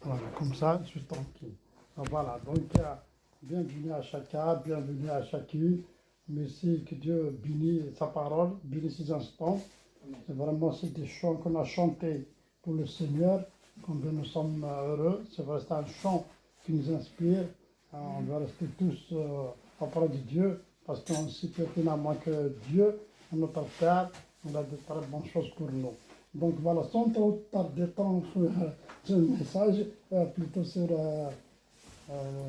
Voilà, comme ça, je suis tranquille. Donc, voilà, donc bienvenue à chacun, bienvenue à chacune. Merci que Dieu bénisse sa parole, bénisse ses instants. C'est vraiment c'est des chants qu'on a chantés pour le Seigneur, combien nous sommes heureux. C'est vrai, c'est un chant qui nous inspire. On doit rester tous auprès de Dieu, parce qu'on sait pertinemment que Dieu, notre Père, il a de très bonnes choses pour nous. Donc voilà, sans trop tarder temps sur le message, plutôt sur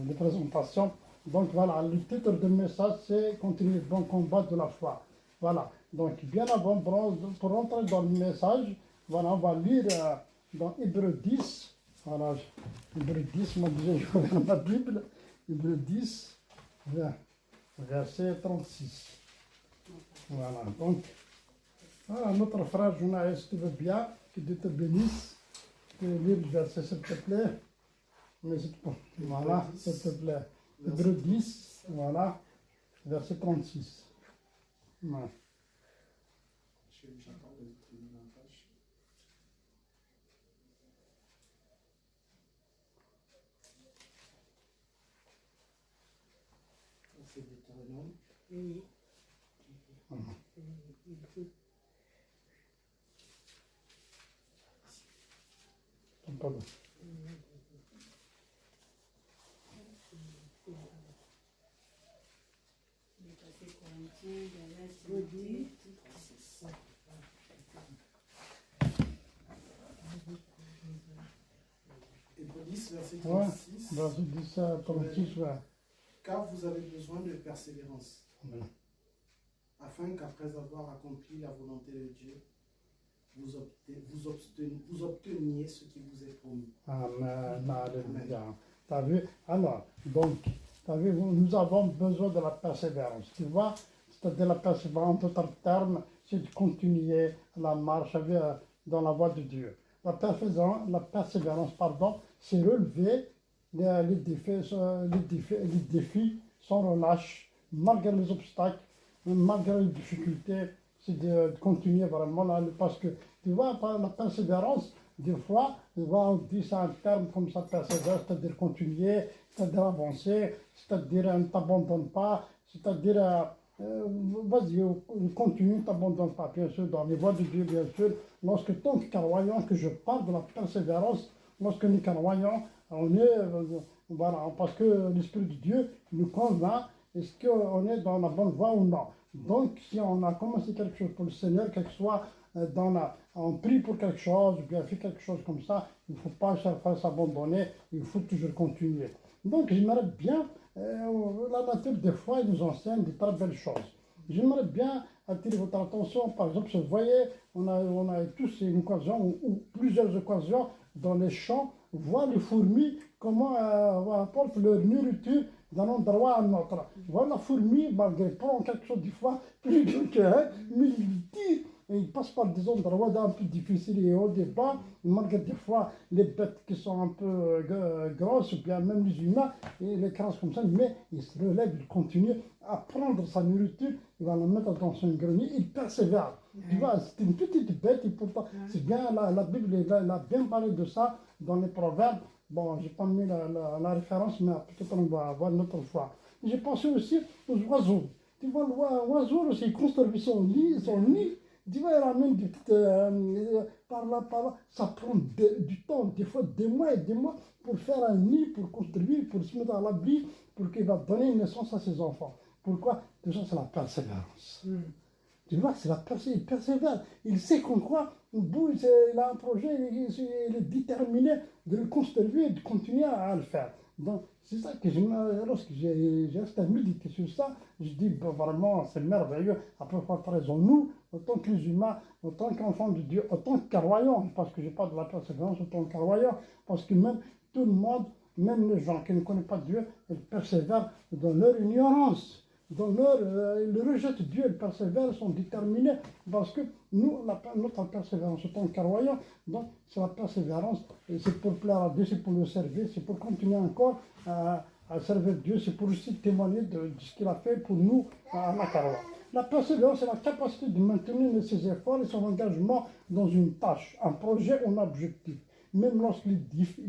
les présentations. Donc voilà, le titre du message, c'est Continuer le bon combat de la foi. Voilà, donc bien avant, pour rentrer dans le message, voilà, on va lire dans Hébreu 10. Voilà, Hébreu 10, moi déjà je regarde ma Bible. Hébreu 10, verset 36. Voilà, donc, voilà, notre frère journaliste, tu veux bien, que Dieu te bénisse. Tu peux lire le verset, s'il te plaît. Mais c'est bon. Voilà, s'il te plaît. Hébreu 10, voilà, verset 36. Voilà. J'attends de terminer la page. C'est Deutéronome. Oui. Pardon. Hébreu 10, verset Ouais, 36. verset 10 à 36, ouais. Car vous avez besoin de persévérance, Ouais. afin qu'après avoir accompli la volonté de Dieu, vous obteniez ce qui vous est promis. Amen, alléluia. T'as vu? Alors, donc, t'as vu, nous avons besoin de la persévérance. Tu vois, c'est-à-dire la persévérance, en d'autres termes, c'est de continuer la marche dans la voie de Dieu. La persévérance, pardon, c'est relever les défis sans relâche, malgré les obstacles, malgré les difficultés, c'est de continuer vraiment là, parce que tu vois, par la persévérance, des fois, tu vois, on dit ça un terme comme ça, persévère, c'est-à-dire continuer, c'est-à-dire avancer, c'est-à-dire ne t'abandonne pas, c'est-à-dire vas-y, continue, ne t'abandonne pas, bien sûr, dans les voies de Dieu, bien sûr. Lorsque tant que croyant, que je parle de la persévérance, lorsque nous croyons, on est, voilà, parce que l'Esprit de Dieu nous convainc, est-ce qu'on est dans la bonne voie ou non. Donc, si on a commencé quelque chose pour le Seigneur, quelque soit on prie pour quelque chose, ou bien fait quelque chose comme ça, il ne faut pas chaque fois s'abandonner, il faut toujours continuer. Donc, j'aimerais bien, la nature des fois, il nous enseigne de très belles choses. J'aimerais bien attirer votre attention, par exemple, vous voyez, on a tous une occasion, ou plusieurs occasions, dans les champs, voir les fourmis, comment apportent leur nourriture d'un endroit à un autre. Voilà la fourmi, malgré prend quelque chose des fois, plus dur qu'un, mais il tire. Et il passe par des endroits un peu difficiles et au départ, malgré des fois les bêtes qui sont un peu grosses, ou bien même les humains, et il les écrasent comme ça, mais il se relève, il continue à prendre sa nourriture, il va la mettre dans son grenier, il persévère. Tu vois, c'est une petite bête, et pourtant, c'est bien, la Bible elle a bien parlé de ça dans les proverbes. Bon, j'ai pas mis la référence, mais peut-être on va voir une autre fois. J'ai pensé aussi aux oiseaux. Tu vois, l'oiseau, il construit son nid. Tu vois, il ramène des petites, par là, par là. Ça prend du temps, des fois des mois et des mois, pour faire un nid, pour construire, pour se mettre à l'abri, pour qu'il va donner naissance à ses enfants. Pourquoi? Tout ça, c'est la persévérance. Tu vois, c'est la persévérance, il persévère. Il sait qu'on croit, au bout, il a un projet, il est déterminé de le construire et de continuer à le faire. Donc, c'est ça que lorsque j'ai resté à méditer sur ça, je dis, ben, vraiment, c'est merveilleux. Après, comparaison, nous, en tant que les humains, en tant qu'enfants de Dieu, en tant que croyants, parce que je parle de la persévérance en tant que croyants, parce que même tout le monde, même les gens qui ne connaissent pas Dieu, ils persévèrent dans leur ignorance. Dans ils rejettent Dieu, ils persévèrent, ils sont déterminés, parce que nous, notre persévérance en tant que croyants, donc c'est la persévérance, et c'est pour plaire à Dieu, c'est pour le servir, c'est pour continuer encore à servir Dieu, c'est pour aussi témoigner de ce qu'il a fait pour nous à la carrière. La persévérance, c'est la capacité de maintenir ses efforts et son engagement dans une tâche, un projet ou un objectif, même lorsque les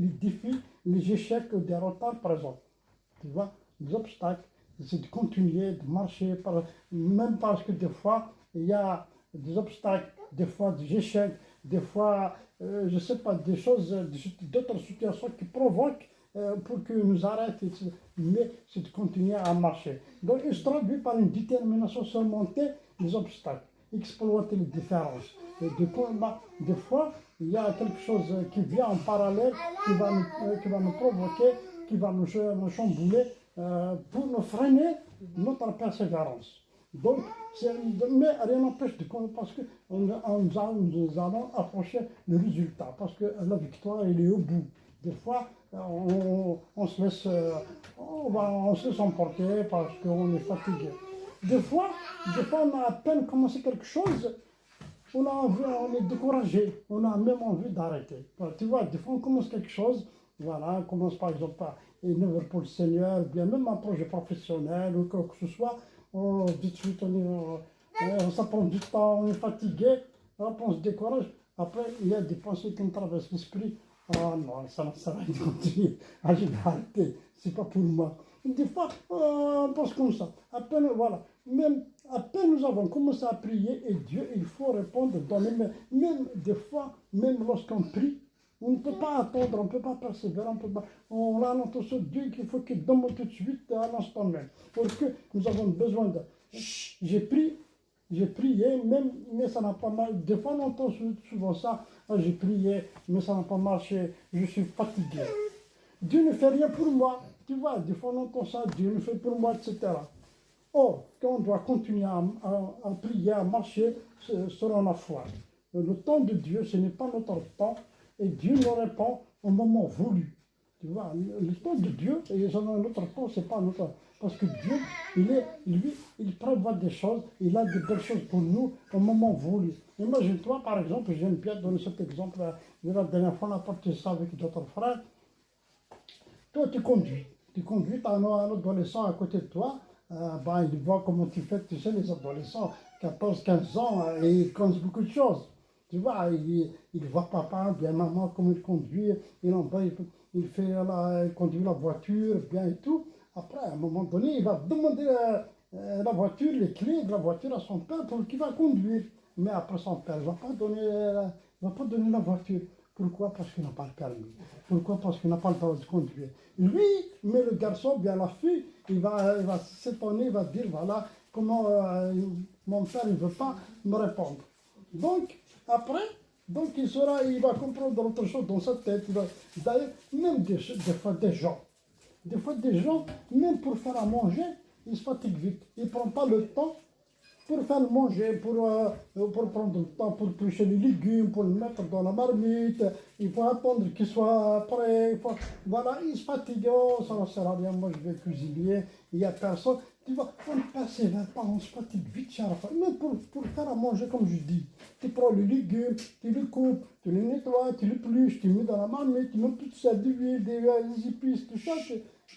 défis, les échecs, des retards présentent. Tu vois, les obstacles, c'est de continuer, de marcher, même parce que des fois, il y a des obstacles, des fois des échecs, des fois, je ne sais pas, des choses, d'autres situations qui provoquent pour que nous arrêtions, mais c'est de continuer à marcher. Donc, il se traduit par une détermination à surmonter les obstacles, exploiter les différences. Et des fois, il y a quelque chose qui vient en parallèle, qui va nous provoquer, qui va nous chambouler pour nous freiner notre persévérance. Donc, mais rien n'empêche de parce que nous allons approcher le résultat, parce que la victoire, elle est au bout. Des fois, on se laisse, on se laisse emporter parce qu'on est fatigué. Des fois, on a à peine commencé quelque chose, on a envie, on est découragé, on a même envie d'arrêter. Tu vois, des fois, on commence quelque chose, voilà, on commence par exemple par une œuvre pour le Seigneur, bien même un projet professionnel ou quoi que ce soit, tout de suite, ça prend du temps, on est fatigué, hop, on se décourage. Après, il y a des pensées qui me traversent l'esprit. Ah non, ça va continuer. Ah, je vais arrêter, c'est pas pour moi. Des fois, on pense comme ça. À peine, voilà, même à peine nous avons commencé à prier et Dieu, il faut répondre dans les mains. Même des fois, même lorsqu'on prie, on ne peut pas attendre, on ne peut pas persévérer, on peut pas. On a l'intention de Dieu qu'il faut qu'il donne tout de suite à l'instant même. Parce que nous avons besoin de. J'ai prié, même, mais ça n'a pas marché. Des fois, on entend souvent ça. Ah, j'ai prié, mais ça n'a pas marché. Je suis fatigué. Dieu ne fait rien pour moi. Tu vois, des fois, on entend ça. Dieu ne fait pour moi, etc. Or, quand on doit continuer à prier, à marcher selon la foi. Le temps de Dieu, ce n'est pas notre temps. Et Dieu nous répond au moment voulu. Tu vois, le temps de Dieu, et notre temps, c'est pas notre temps. Parce que Dieu, il prévoit des choses, il a de belles choses pour nous au moment voulu. Imagine-toi, par exemple, j'aime bien donner cet exemple, la dernière fois, on a parlé ça avec d'autres frères. Toi, tu conduis, tu as un adolescent à côté de toi, il voit comment tu fais, tu sais, les adolescents, 14, 15 ans, ils connaissent beaucoup de choses. Tu vois, il voit papa, bien maman, comment il conduit, il conduit la voiture, bien et tout. Après, à un moment donné, il va demander la voiture, les clés de la voiture à son père pour qu'il va conduire. Mais après, son père ne va pas donner la voiture. Pourquoi? Parce qu'il n'a pas le permis. Pourquoi? Parce qu'il n'a pas le droit de conduire. Lui, mais le garçon, bien la fille, il va s'étonner, il va dire, voilà, comment mon père ne veut pas me répondre. Donc, après, il va comprendre autre chose dans sa tête. D'ailleurs, même des fois, des gens, même pour faire à manger, ils se fatiguent vite. Ils ne prennent pas le temps pour faire le manger, pour prendre le temps pour pêcher les légumes, pour le mettre dans la marmite. Il faut attendre qu'il soit prêt. Voilà, ils se fatiguent. Oh, ça ne sert à rien, moi je vais cuisiner, il n'y a personne. Tu vois, on ne persévère pas, on se fatigue vite, Sharafa. Même pour faire à manger, comme je dis, tu prends les légumes, tu les coupes, tu les nettoies, tu les épluches, tu les mets dans la marmite, tu mets tout ça, d'huile, des épices, tout ça,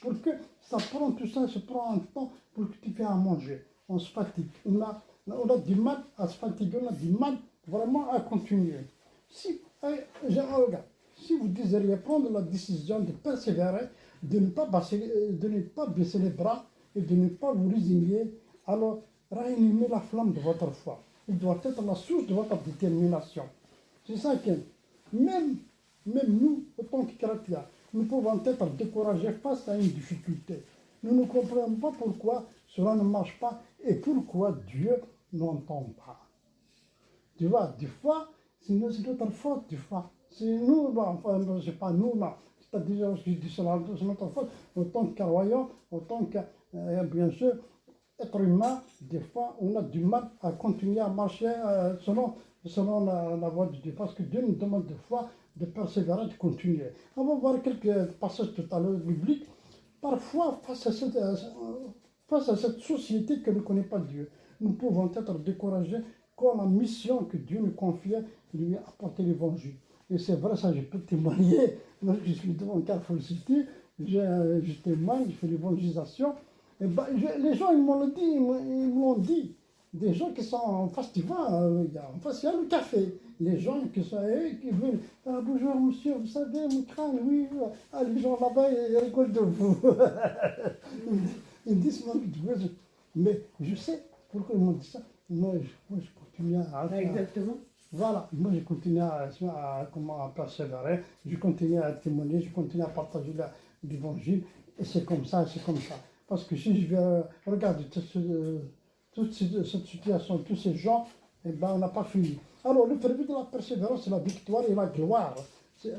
pour que ça prend tout ça, ça prend un temps pour que tu fasses à manger. On se fatigue. On a du mal à se fatiguer, on a du mal vraiment à continuer. Regarde, si vous désiriez prendre la décision de persévérer, de ne pas baisser les bras et de ne pas vous résigner, alors réanimez la flamme de votre foi. Il doit être la source de votre détermination. C'est ça que même nous, en tant que chrétiens, nous pouvons être découragés face à une difficulté. Nous ne comprenons pas pourquoi cela ne marche pas et pourquoi Dieu n'entend pas. Tu vois, des fois, c'est notre faute, des fois. C'est nous, enfin, c'est pas nous, là. C'est-à-dire, je dis cela, c'est notre faute. En tant que croyant, en tant que, bien sûr, être humain, des fois, on a du mal à continuer à marcher selon la voie de Dieu. Parce que Dieu nous demande des fois de persévérer, de continuer. On va voir quelques passages tout à l'heure bibliques. Parfois, face à cette société qui ne connaît pas Dieu, nous pouvons être découragés quand la mission que Dieu nous confiait lui apporter l'évangile. Et c'est vrai, ça je peux témoigner. Moi, je suis devant Carrefour City, je témoigne, je fais l'évangélisation. Et les gens, ils m'ont dit, des gens qui sont en face, tu vois, en face, il y a le café. Les gens qui sont, qui veulent, ah, bonjour monsieur, vous savez, mon crâne, oui, ah, les gens là-bas, ils rigolent de vous. Ils me disent, mais je sais pourquoi ils m'ont dit ça. Moi, je continue Exactement. voilà, moi je continue comment, à persévérer, je continue à témoigner, je continue à partager l'évangile, et c'est comme ça, c'est comme ça. Parce que si je vais regarder toute cette situation, tous ces gens, eh ben, on n'a pas fini. Alors, le fruit de la persévérance, c'est la victoire et la gloire.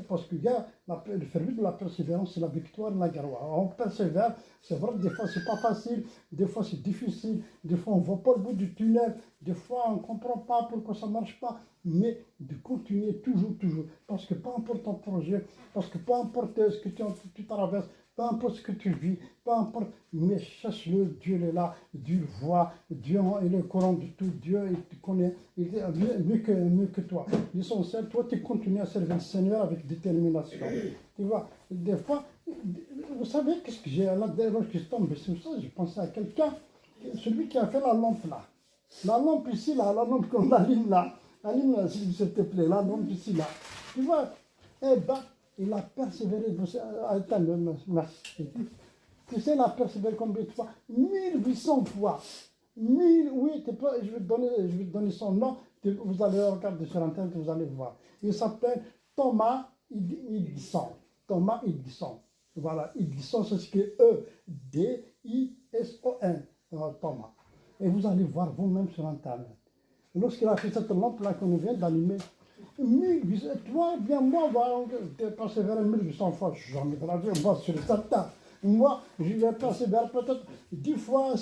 Parce qu'il y a le fruit de la persévérance, c'est la victoire et la gloire. On persévère, c'est vrai que des fois c'est pas facile, des fois c'est difficile, des fois on ne voit pas le bout du tunnel, des fois on ne comprend pas pourquoi ça ne marche pas, mais de continuer toujours, toujours. Parce que peu importe ton projet, parce que peu importe ce que tu traverses, peu importe ce que tu vis, peu importe, mais cherche-le, Dieu est là, Dieu le voit, Dieu il est au courant de tout, Dieu il te connaît, il est mieux que toi. L'essentiel, toi tu continues à servir le Seigneur avec détermination. Tu vois, des fois, vous savez qu'est-ce que j'ai, là, lorsque je tombe sur ça, je pensais à quelqu'un, celui qui a fait la lampe là. La lampe ici, là, la lampe qu'on allume là, s'il te plaît, la lampe ici, là. Tu vois, eh ben, il a persévéré. Attends, merci. Tu sais, il a persévéré combien de fois? 1800 fois. 1000, oui, je vais te donner son nom. Vous allez regarder sur Internet, vous allez voir. Il s'appelle Thomas Edison. Thomas Edison. Voilà, Edison, c'est ce que E-D-I-S-O-N. Thomas. Et vous allez voir vous-même sur Internet. Lorsqu'il a fait cette lampe-là qu'on vient d'allumer, 1800, toi, bien moi, on va persévérer 1800 fois. J'en ai pas vu, moi, sur le certain. Moi, je vais persévérer peut-être 10 fois,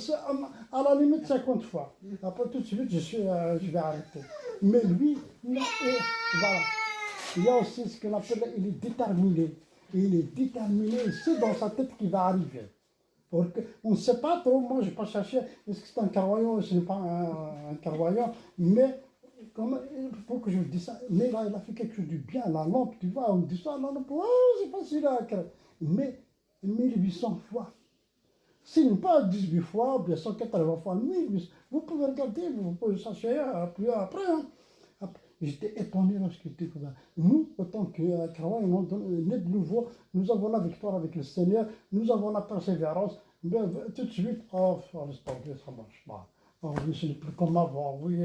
à la limite 50 fois. Après, tout de suite, je vais arrêter. Mais lui, voilà. Il y a aussi ce qu'on appelle, il est déterminé. Et il est déterminé, c'est dans sa tête qu'il va arriver. On ne sait pas trop, moi je n'ai pas cherché, est-ce que c'est un carroyant ou ce n'est pas un carroyant, mais pour que je vous dise ça, mais là il a fait quelque chose de bien, la lampe, tu vois, on dit ça, la lampe, oh, c'est facile à créer, mais 1800 fois. Ce n'est pas 18 fois, ou bien 180 fois, 1800, vous pouvez regarder, vous pouvez chercher plus après. Hein. J'étais étonné lorsqu'il était comme ça. Nous, autant que Karawan, né de nouveau, nous avons la victoire avec le Seigneur, nous avons la persévérance. Mais tout de suite, oh, laisse tomber, ça ne marche pas. Oh, oui, ce n'est plus comme avant. Oui,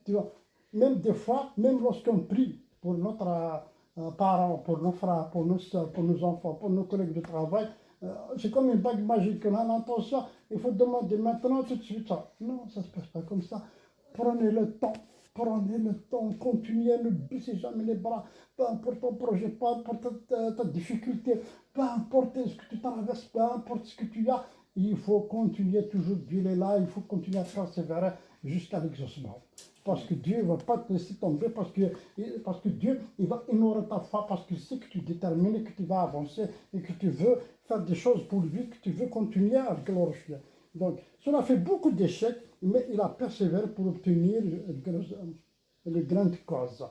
tu vois, même des fois, même lorsqu'on prie pour notre parents, pour nos frères, pour nos soeurs, pour nos enfants, pour nos collègues de travail, c'est comme une bague magique. On a l'intention, il faut demander maintenant, tout de suite ça. Non, ça ne se passe pas comme ça. Prenez le temps. Prenez le temps, continuez, ne baissez jamais les bras, peu importe ton projet, peu importe ta difficulté, peu importe ce que tu traverses, peu importe ce que tu as, il faut continuer toujours, Dieu est là, il faut continuer à persévérer jusqu'à l'exaucement. Parce que Dieu ne va pas te laisser tomber, parce que Dieu, il va honorer ta foi, parce qu'il sait que tu es déterminé, que tu vas avancer et que tu veux faire des choses pour lui, que tu veux continuer à le glorifier. Donc, cela fait beaucoup d'échecs, mais il a persévéré pour obtenir les grandes causes.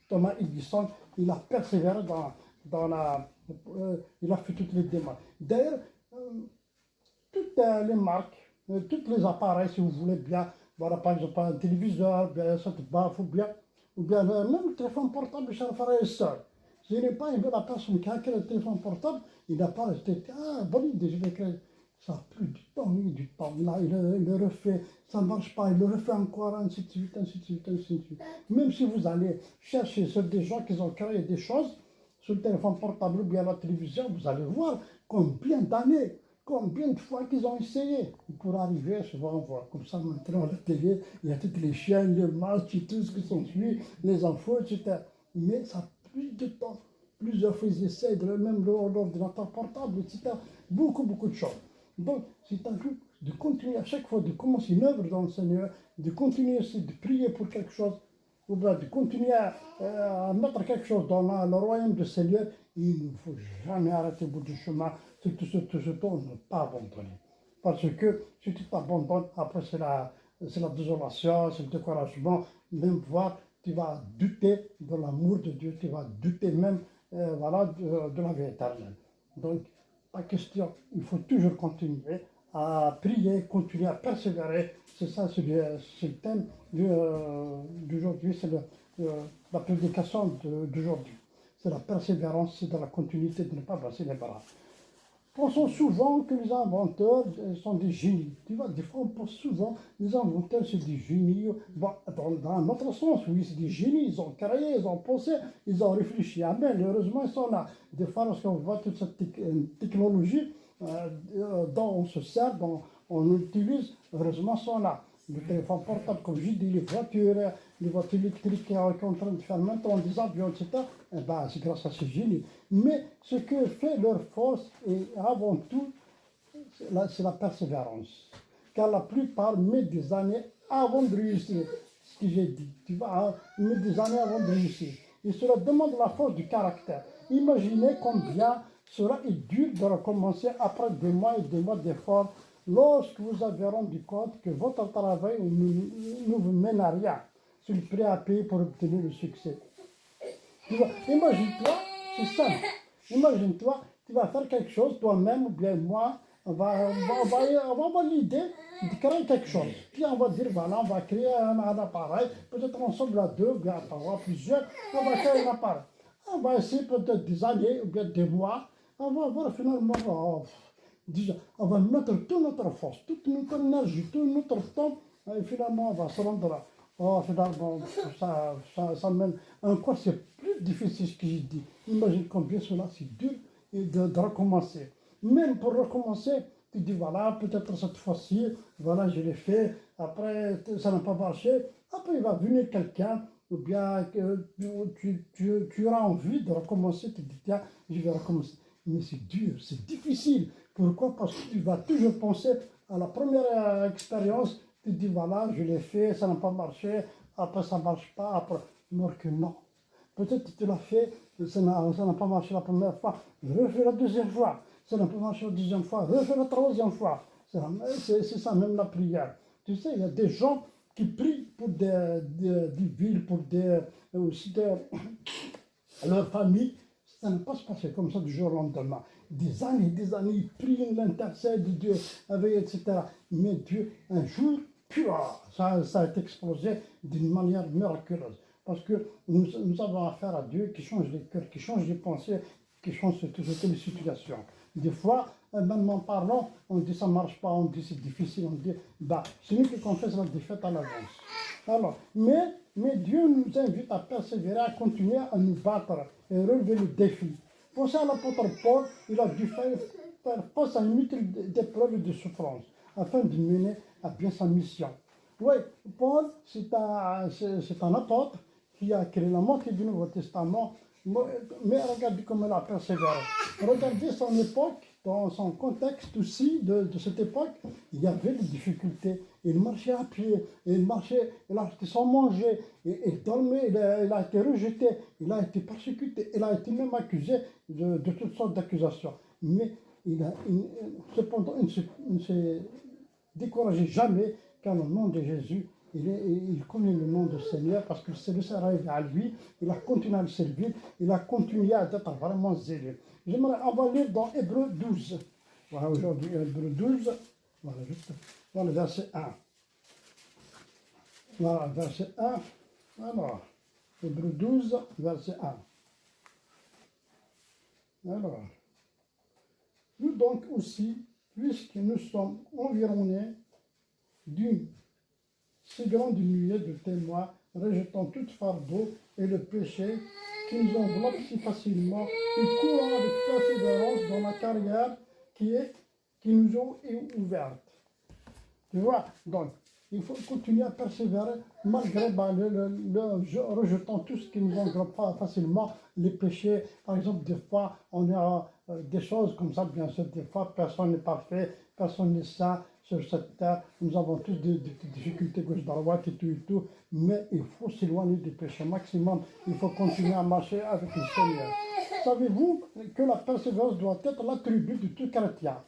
Thomas Edison, il a persévéré il a fait toutes les démarches. D'ailleurs, toutes les marques, tous les appareils, si vous voulez bien, voilà, par exemple un téléviseur, bien cette baffe, ou bien même le téléphone portable, chez le frère et soeur. Je n'ai pas aimé la personne qui a créé le téléphone portable, il n'a pas resté, bonne idée, je vais créer. Ça a pris du temps, du temps. Là, il le refait, ça ne marche pas, il le refait encore, ainsi de suite, ainsi de suite, ainsi de suite. Même si vous allez chercher sur des gens qui ont créé des choses, sur le téléphone portable ou bien la télévision, vous allez voir combien d'années, combien de fois qu'ils ont essayé pour arriver, souvent on voit comme ça maintenant à la télé, il y a toutes les chaînes, les matchs, tout ce qui s'ensuit, les infos, etc. Mais ça a pris de temps. Plusieurs fois ils essayent, même l'ordinateur portable, etc. Beaucoup, beaucoup de choses. Donc, c'est un truc de continuer à chaque fois, de commencer une œuvre dans le Seigneur, de continuer aussi de prier pour quelque chose, ou bien de continuer à mettre quelque chose dans le royaume du Seigneur. Il ne faut jamais arrêter au bout du chemin, tout ce temps, ne pas abandonner. Parce que si tu t'abandonnes, après c'est la désolation, c'est le découragement, même voir, tu vas douter de l'amour de Dieu, tu vas douter même voilà, de la vie éternelle. Donc, pas question, il faut toujours continuer à prier, continuer à persévérer. C'est ça, c'est le thème d'aujourd'hui, c'est la prédication d'aujourd'hui. C'est la persévérance, c'est de la continuité, de ne pas baisser les bras. Pensons souvent que les inventeurs sont des génies. Tu vois, des fois on pense souvent les inventeurs c'est des génies. Bon, dans notre sens, oui, c'est des génies. Ils ont créé, ils ont pensé, ils ont réfléchi. Ah ben, heureusement, ils sont là. Des fois, lorsqu'on voit toute cette technologie dont on se sert, dont on utilise, heureusement, ils sont là. Le téléphone portable, comme je dis, les voitures électriques qui sont en train de faire maintenant, des avions, etc. Eh ben, c'est grâce à ces génies. Mais ce que fait leur force, et avant tout, c'est la persévérance. Car la plupart mettent des années avant de réussir ce que j'ai dit. Tu vois, hein, ils mettent des années avant de réussir. Et cela demande la force du caractère. Imaginez combien cela est dur de recommencer après des mois et des mois d'efforts lorsque vous avez rendu compte que votre travail ne vous mène à rien. C'est le prix à payer pour obtenir le succès. Tu vois, imagine-toi, c'est simple. Imagine-toi, tu vas faire quelque chose, toi-même ou bien moi, on va avoir l'idée de créer quelque chose. Puis on va dire, voilà, on va créer un appareil, peut-être ensemble à deux, ou bien à trois, plusieurs, on va créer un appareil. On va essayer peut-être des années ou bien des mois, on va voir finalement, déjà, on va mettre toute notre force, toute notre énergie, tout notre temps, et finalement on va se rendre là. Oh, finalement, ça mène. Encore, c'est plus difficile ce que j'ai dit. Imagine combien cela, c'est dur de recommencer. Même pour recommencer, tu dis voilà, peut-être cette fois-ci, voilà, je l'ai fait, après, ça n'a pas marché. Après, il va venir quelqu'un, ou bien tu auras envie de recommencer, tu dis tiens, je vais recommencer. Mais c'est dur, c'est difficile. Pourquoi? Parce que tu vas toujours penser à la première expérience. Tu dis voilà, je l'ai fait, ça n'a pas marché, après ça ne marche pas, après. Alors que non. Peut-être que tu l'as fait, ça n'a pas marché la première fois, refais la deuxième fois. Ça n'a pas marché la deuxième fois, refais la troisième fois. C'est ça même la prière. Tu sais, il y a des gens qui prient pour des villes, pour aussi leur famille. Ça ne peut pas se passer comme ça du jour au lendemain. Des années, ils prient, ils intercèdent, Dieu, etc. Mais Dieu, un jour, ça a été explosé d'une manière miraculeuse. Parce que nous avons affaire à Dieu qui change les cœurs, qui change les pensées, qui change toutes les situations. Des fois, même en parlant, on dit ça ne marche pas, on dit c'est difficile, on dit, bah, c'est nous qui confessons la défaite à l'avance. Alors, mais Dieu nous invite à persévérer, à continuer à nous battre et relever le défi. Pensez à l'apôtre Paul, il a dû faire face à une multitude d'épreuves et de souffrances afin de mener à bien sa mission. Oui, Paul, c'est un apôtre qui a créé la moitié du Nouveau Testament, mais regardez comment il a persévéré. Regardez son époque, dans son contexte aussi de cette époque, il y avait des difficultés. Il marchait à pied, il a été sans manger, il dormait, il a été rejeté, il a été persécuté, il a été même accusé de toutes sortes d'accusations. Mais cependant, il ne s'est découragé jamais, car le nom de Jésus, il connaît le nom du Seigneur parce que le Seigneur arrivé à lui, il a continué à le servir, il a continué à être vraiment zélé. J'aimerais, on va lire dans Hébreux 12. Voilà, aujourd'hui, Hébreux 12, voilà, verset 1. Voilà, verset 1. Alors, Hébreux 12, verset 1. Alors, nous donc aussi, puisque nous sommes environnés d'une si grande nuée de témoins, rejetant tout fardeau et le péché qui nous enveloppe si facilement, et courant avec persévérance dans la carrière qui nous est ouverte. Tu vois, donc, il faut continuer à persévérer malgré le rejetant tout ce qui nous englobe pas facilement, les péchés. Par exemple, des fois, on a des choses comme ça, bien sûr, des fois, personne n'est parfait, personne n'est saint sur cette terre. Nous avons tous des difficultés gauche droite et tout, mais il faut s'éloigner du péché maximum. Il faut continuer à marcher avec le Seigneur. Savez-vous que la persévérance doit être l'attribut de tout chrétien?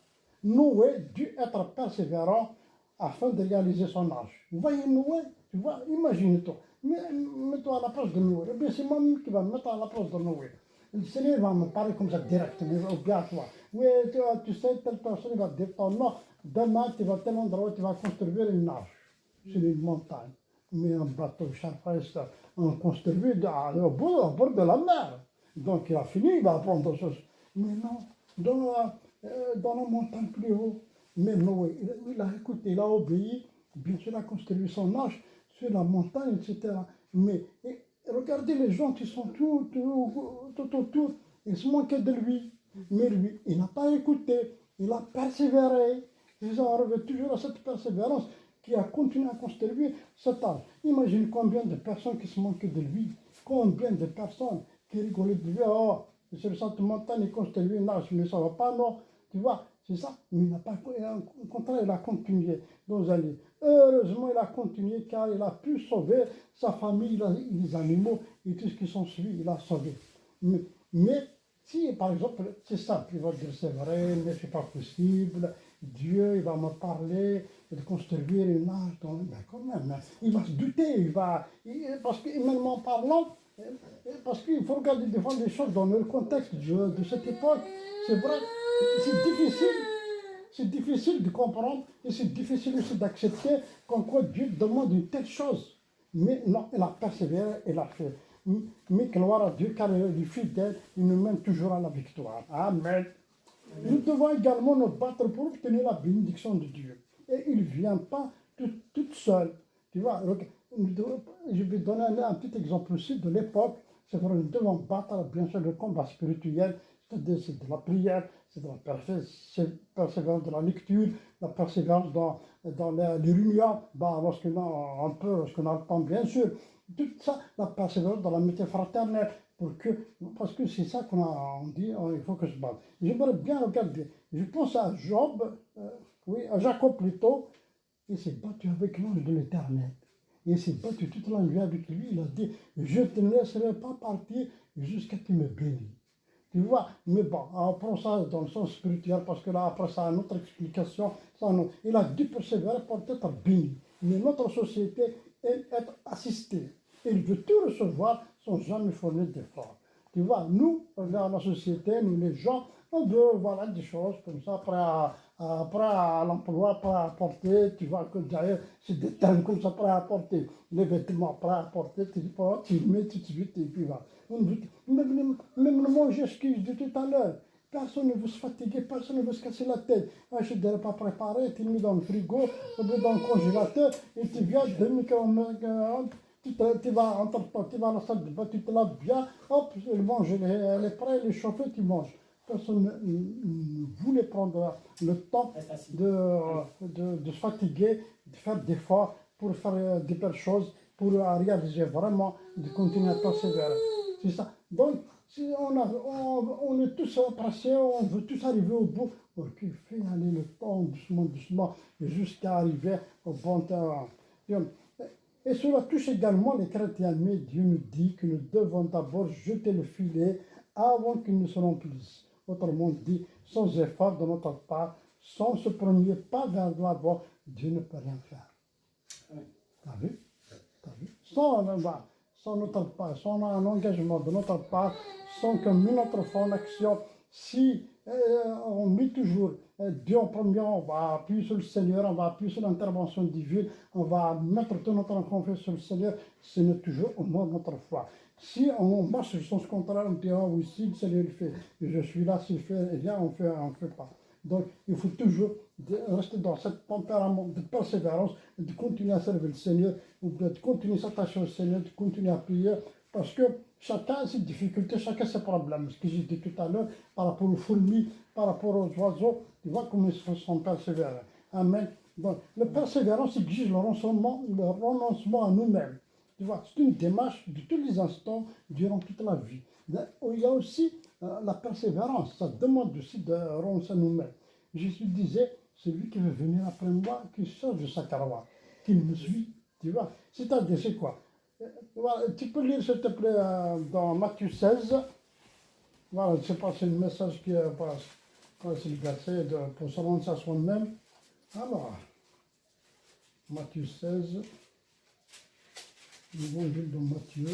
Noé dut être persévérant afin de réaliser son âge. Vous voyez Noé, tu vois, imagine-toi, mets-toi à la place de Noé. Eh bien, c'est moi-même qui va me mettre à la place de Noé. Le Seigneur va me parler comme ça direct, mais bien à toi. Oui, tu sais, telle personne va dire ton nom. demain, tu vas à tel endroit, tu vas construire une arche sur une montagne. Mais un bateau charpiste, on construit au bord de la mer. Donc il a fini, il va apprendre d'autres choses. Mais non, dans la montagne plus haut. Mais Noé, il a écouté, il a obéi. Bien sûr, il a construit son arche sur la montagne, etc. Mais regardez les gens qui sont tout autour. Ils se moquaient de lui. Mais lui, il n'a pas écouté. Il a persévéré. Ils ont arrivé toujours à cette persévérance qui a continué à construire cet arche. Imagine combien de personnes qui se moquaient de lui. Combien de personnes qui rigolaient de lui. Oh, sur cette montagne, il construit une arche, mais ça ne va pas, non. Tu vois, c'est ça. Mais il n'a pas, au contraire, il a continué dans un lit. Heureusement, il a continué car il a pu sauver sa famille, les animaux et tout ce qui sont suivis, il a sauvé. Mais si, par exemple, c'est simple, il va dire c'est vrai, mais c'est pas possible, Dieu, il va me parler de construire une arche, ben quand même, hein. Il va se douter, parce que, humainement parlant, parce qu'il faut regarder des fois les choses dans le contexte de cette époque, c'est vrai, c'est difficile de comprendre et c'est difficile aussi d'accepter qu'en quoi Dieu demande une telle chose. Mais non, il a persévéré, il a fait. Mais gloire à Dieu, car il est fidèle, il nous mène toujours à la victoire. Amen. Nous devons également nous battre pour obtenir la bénédiction de Dieu. Et il ne vient pas toute seule. Tu vois, je vais donner un petit exemple aussi de l'époque. C'est vrai, nous devons battre, bien sûr, le combat spirituel, c'est-à-dire c'est de la prière, c'est de la persévérance de la lecture, la persévérance dans les réunions, lorsqu'on a le temps, bien sûr. Tout ça, la persévérance dans la métier fraternelle, parce que c'est ça on dit, il faut que je batte. J'aimerais bien regarder. Je pense à Job, à Jacob plutôt, il s'est battu avec l'ange de l'Éternel. Il s'est battu toute la nuit avec lui. Il a dit, je ne te laisserai pas partir jusqu'à ce que tu me bénis. Tu vois, mais bon, on prend ça dans le sens spirituel, parce que là, après, ça a une autre explication. Il a dû persévérer pour être béni. Mais notre société aime être assistée. Il veut tout recevoir sans jamais fournir d'efforts. Tu vois, nous, dans la société, nous les gens, on veut voilà, des choses comme ça, après à l'emploi, prêt à apporter, tu vois que d'ailleurs, c'est des termes comme ça, prêt à apporter, les vêtements prêts à apporter, tu le mets tout de suite et puis voilà. Même le manger, ce que je dis tout à l'heure, personne ne veut se fatiguer, personne ne veut se casser la tête. Achète des repas préparés, tu le mets dans le frigo, ou dans le congélateur, et tu viens de micro-ondes. Tu vas à la salle de bain, tu te laves bien, hop, le manger, elle est prête, elle est chauffée, tu manges. Personne ne voulait prendre le temps de se fatiguer, de faire des efforts pour faire des belles choses, pour réaliser vraiment, de continuer à persévérer. C'est ça. Donc, si on est tous pressés, on veut tous arriver au bout. Ok, fait aller le temps doucement, jusqu'à arriver au bon temps. Et cela touche également les chrétiens, mais Dieu nous dit que nous devons d'abord jeter le filet avant qu'ils ne se remplissent. Autrement dit, sans effort de notre part, sans ce premier pas vers l'avant, Dieu ne peut rien faire. T'as vu? Sans notre part, sans un engagement de notre part, sans que nous notre foi en action, si on met toujours Dieu en premier, on va appuyer sur le Seigneur, on va appuyer sur l'intervention divine, on va mettre toute notre confiance sur le Seigneur, ce n'est toujours au nom de notre foi. Si on marche sur le sens contraire, on dit, oui, si le Seigneur le fait, je suis là, s'il fait, eh bien, on ne fait pas. Donc, il faut toujours rester dans cette tempérament de persévérance, de continuer à servir le Seigneur, de continuer à s'attacher au Seigneur, de continuer à prier, parce que chacun a ses difficultés, chacun a ses problèmes. Ce que j'ai dit tout à l'heure, par rapport aux fourmis, par rapport aux oiseaux, tu vois comment ils sont persévérants. Amen. Donc, la persévérance exige le renoncement à nous-mêmes. Tu vois, c'est une démarche de tous les instants, durant toute la vie. Il y a aussi la persévérance, ça demande aussi de renoncer à nous-mêmes. Jésus disait, celui qui veut venir après moi, qui sort de sa caravane, qui me suit, tu vois. C'est-à-dire, c'est quoi? Voilà, tu peux lire, s'il te plaît, dans Matthieu 16. Voilà, je ne sais pas, c'est le message qui passe, c'est le verset pour se renoncer à soi-même. Alors, Matthieu 16, l'évangile de Matthieu.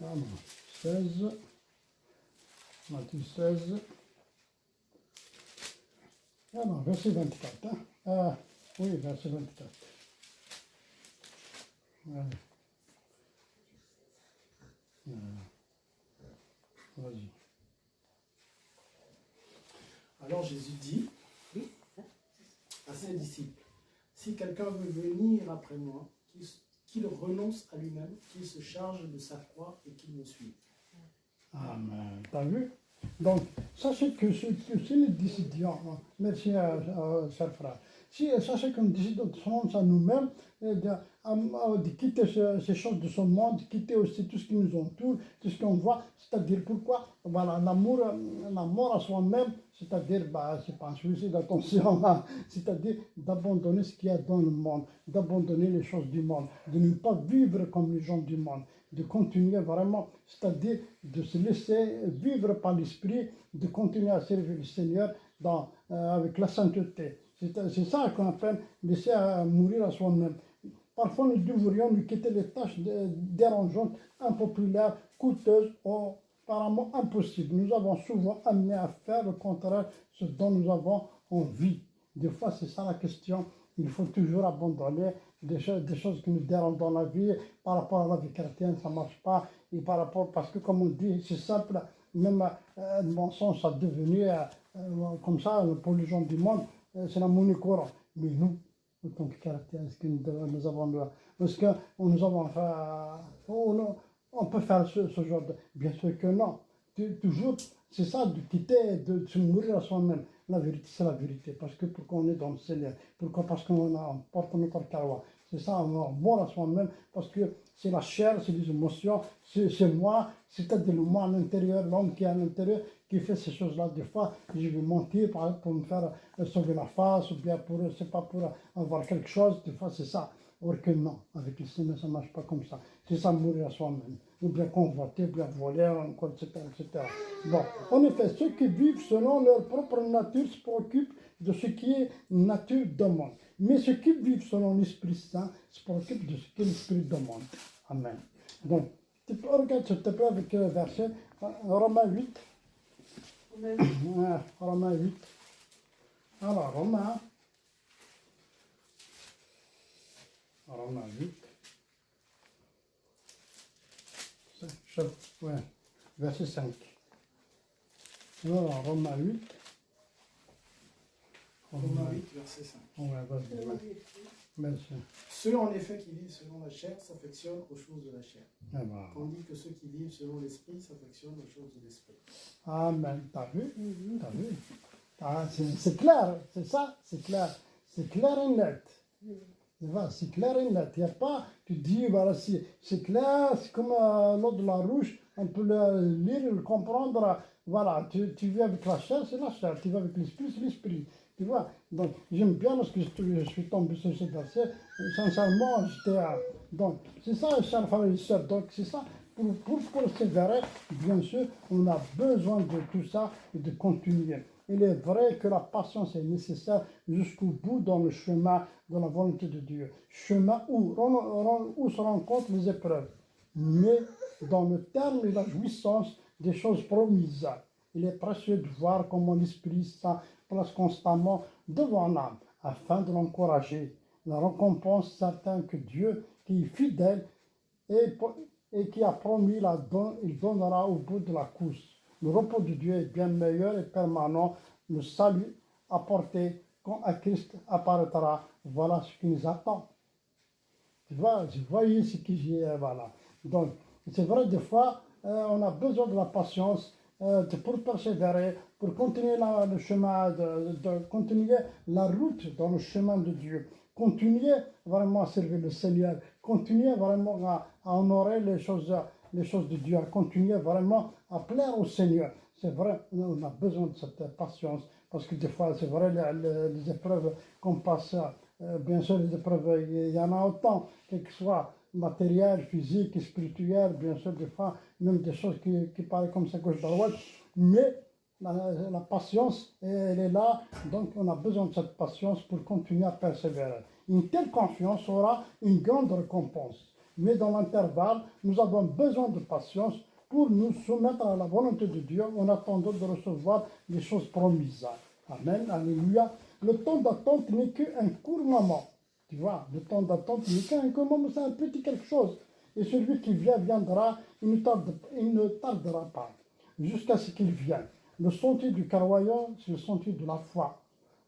Alors, 16, Matthieu 16. Alors, verset 24. Hein. Oui, verset 24. Ouais. Vas-y. Alors Jésus dit à ses disciples, si quelqu'un veut venir après moi, qu'il renonce à lui-même, qu'il se charge de sa croix et qu'il me suive. Amen. T'as vu? Donc, sachez que si nous décidions, merci cher frère, sachez que nous décidons de se rendre à nous-mêmes, de quitter ces choses de ce monde, de quitter aussi tout ce qui nous entoure, tout ce qu'on voit, c'est-à-dire pourquoi, voilà, l'amour à soi-même, c'est-à-dire, c'est pas un suicide, attention, c'est-à-dire d'abandonner ce qu'il y a dans le monde, d'abandonner les choses du monde, de ne pas vivre comme les gens du monde, de continuer vraiment, c'est-à-dire de se laisser vivre par l'esprit, de continuer à servir le Seigneur avec la sainteté. C'est ça qu'on appelle laisser mourir à soi-même. Parfois, nous devrions nous quitter les tâches dérangeantes, impopulaires, coûteuses, ou apparemment impossibles. Nous avons souvent amené à faire le contraire, ce dont nous avons envie. Des fois, c'est ça la question. Il faut toujours abandonner des choses qui nous dérangent dans la vie. Par rapport à la vie chrétienne, ça ne marche pas. Et par rapport, parce que comme on dit, c'est simple, même le mensonge, ça a devenu comme ça pour les gens du monde, c'est la monnaie courante. Mais nous, en tant que chrétiens, est-ce que nous avons, est-ce que nous avons on peut faire ce genre de... Bien sûr que non. Toujours, c'est ça, de quitter, de se mourir à soi-même. La vérité, c'est la vérité. Parce que pourquoi on est dans le Seigneur? Pourquoi? Parce qu'on porte notre carreau. C'est ça, on mort à soi-même. Parce que c'est la chair, c'est les émotions, c'est moi, c'est-à-dire le moi à l'intérieur, l'homme qui est à l'intérieur, qui fait ces choses-là. Des fois, je vais mentir pour me faire sauver la face, ou bien c'est pas pour avoir quelque chose. Des fois, c'est ça. Or que non, avec le Seigneur, ça ne marche pas comme ça. C'est ça, mourir à soi-même. Ou bien convoiter, ou bien voler, etc., etc. Bon, en effet, ceux qui vivent selon leur propre nature se préoccupent de ce qui est nature demande. Mais ceux qui vivent selon l'Esprit Saint se préoccupent de ce que l'Esprit demande. Amen. Donc, tu peux regarder s'il te plaît avec le verset Romains 8. Romains 8. Alors, Romains 8. Ouais, verset 5. Alors, Romains 8. Romains 8, verset 5. Ouais, vas-y, ouais. Merci. Ceux en effet qui vivent selon la chair s'affectionnent aux choses de la chair, Eh ben, tandis que ceux qui vivent selon l'esprit s'affectionnent aux choses de l'esprit. Amen. T'as vu? T'as vu? C'est clair, c'est ça, c'est clair. C'est clair et net. C'est clair et net. Il n'y a pas, tu dis, voilà, c'est clair, c'est comme l'eau de la rouge, on peut le lire, le comprendre. Voilà, tu vis avec la chair, c'est la chair. Tu vis avec l'esprit, c'est l'esprit. Tu vois? Donc, j'aime bien parce que je suis tombé sur ce verset. Sincèrement, j'étais. Donc, c'est ça, chers frères et sœurs. Donc, c'est ça. Pour persévérer, bien sûr, on a besoin de tout ça et de continuer. Il est vrai que la patience est nécessaire jusqu'au bout dans le chemin de la volonté de Dieu. Chemin où se rencontrent les épreuves. Mais dans le terme et la jouissance des choses promises, il est précieux de voir comment l'Esprit Saint place constamment devant l'âme afin de l'encourager. La récompense certaine que Dieu, qui est fidèle et qui a promis il donnera au bout de la course. Le repos de Dieu est bien meilleur et permanent. Le salut apporté quand Christ apparaîtra. Voilà ce qui nous attend. Tu vois, vous voyez ce que j'ai, voilà. Donc, c'est vrai, des fois, on a besoin de la patience pour persévérer, pour continuer le chemin, de continuer la route dans le chemin de Dieu. Continuer vraiment à servir le Seigneur. Continuer vraiment à honorer les choses de Dieu. À continuer vraiment à plaire au Seigneur. C'est vrai, on a besoin de cette patience. Parce que des fois, c'est vrai, les épreuves qu'on passe, bien sûr, les épreuves, il y en a autant, quel que soit matériel, physique, spirituel, bien sûr, des fois, même des choses qui paraissent comme ça gauche droite, mais la patience, elle est là, donc on a besoin de cette patience pour continuer à persévérer. Une telle confiance aura une grande récompense, mais dans l'intervalle, nous avons besoin de patience pour nous soumettre à la volonté de Dieu en attendant de recevoir les choses promises. Amen, alléluia. Le temps d'attente n'est qu'un court moment. Tu vois, le temps d'attente n'est qu'un court moment, c'est un petit quelque chose. Et celui qui vient, viendra, il ne tardera pas, jusqu'à ce qu'il vienne. Le sentier du Carroyant, c'est le sentier de la foi.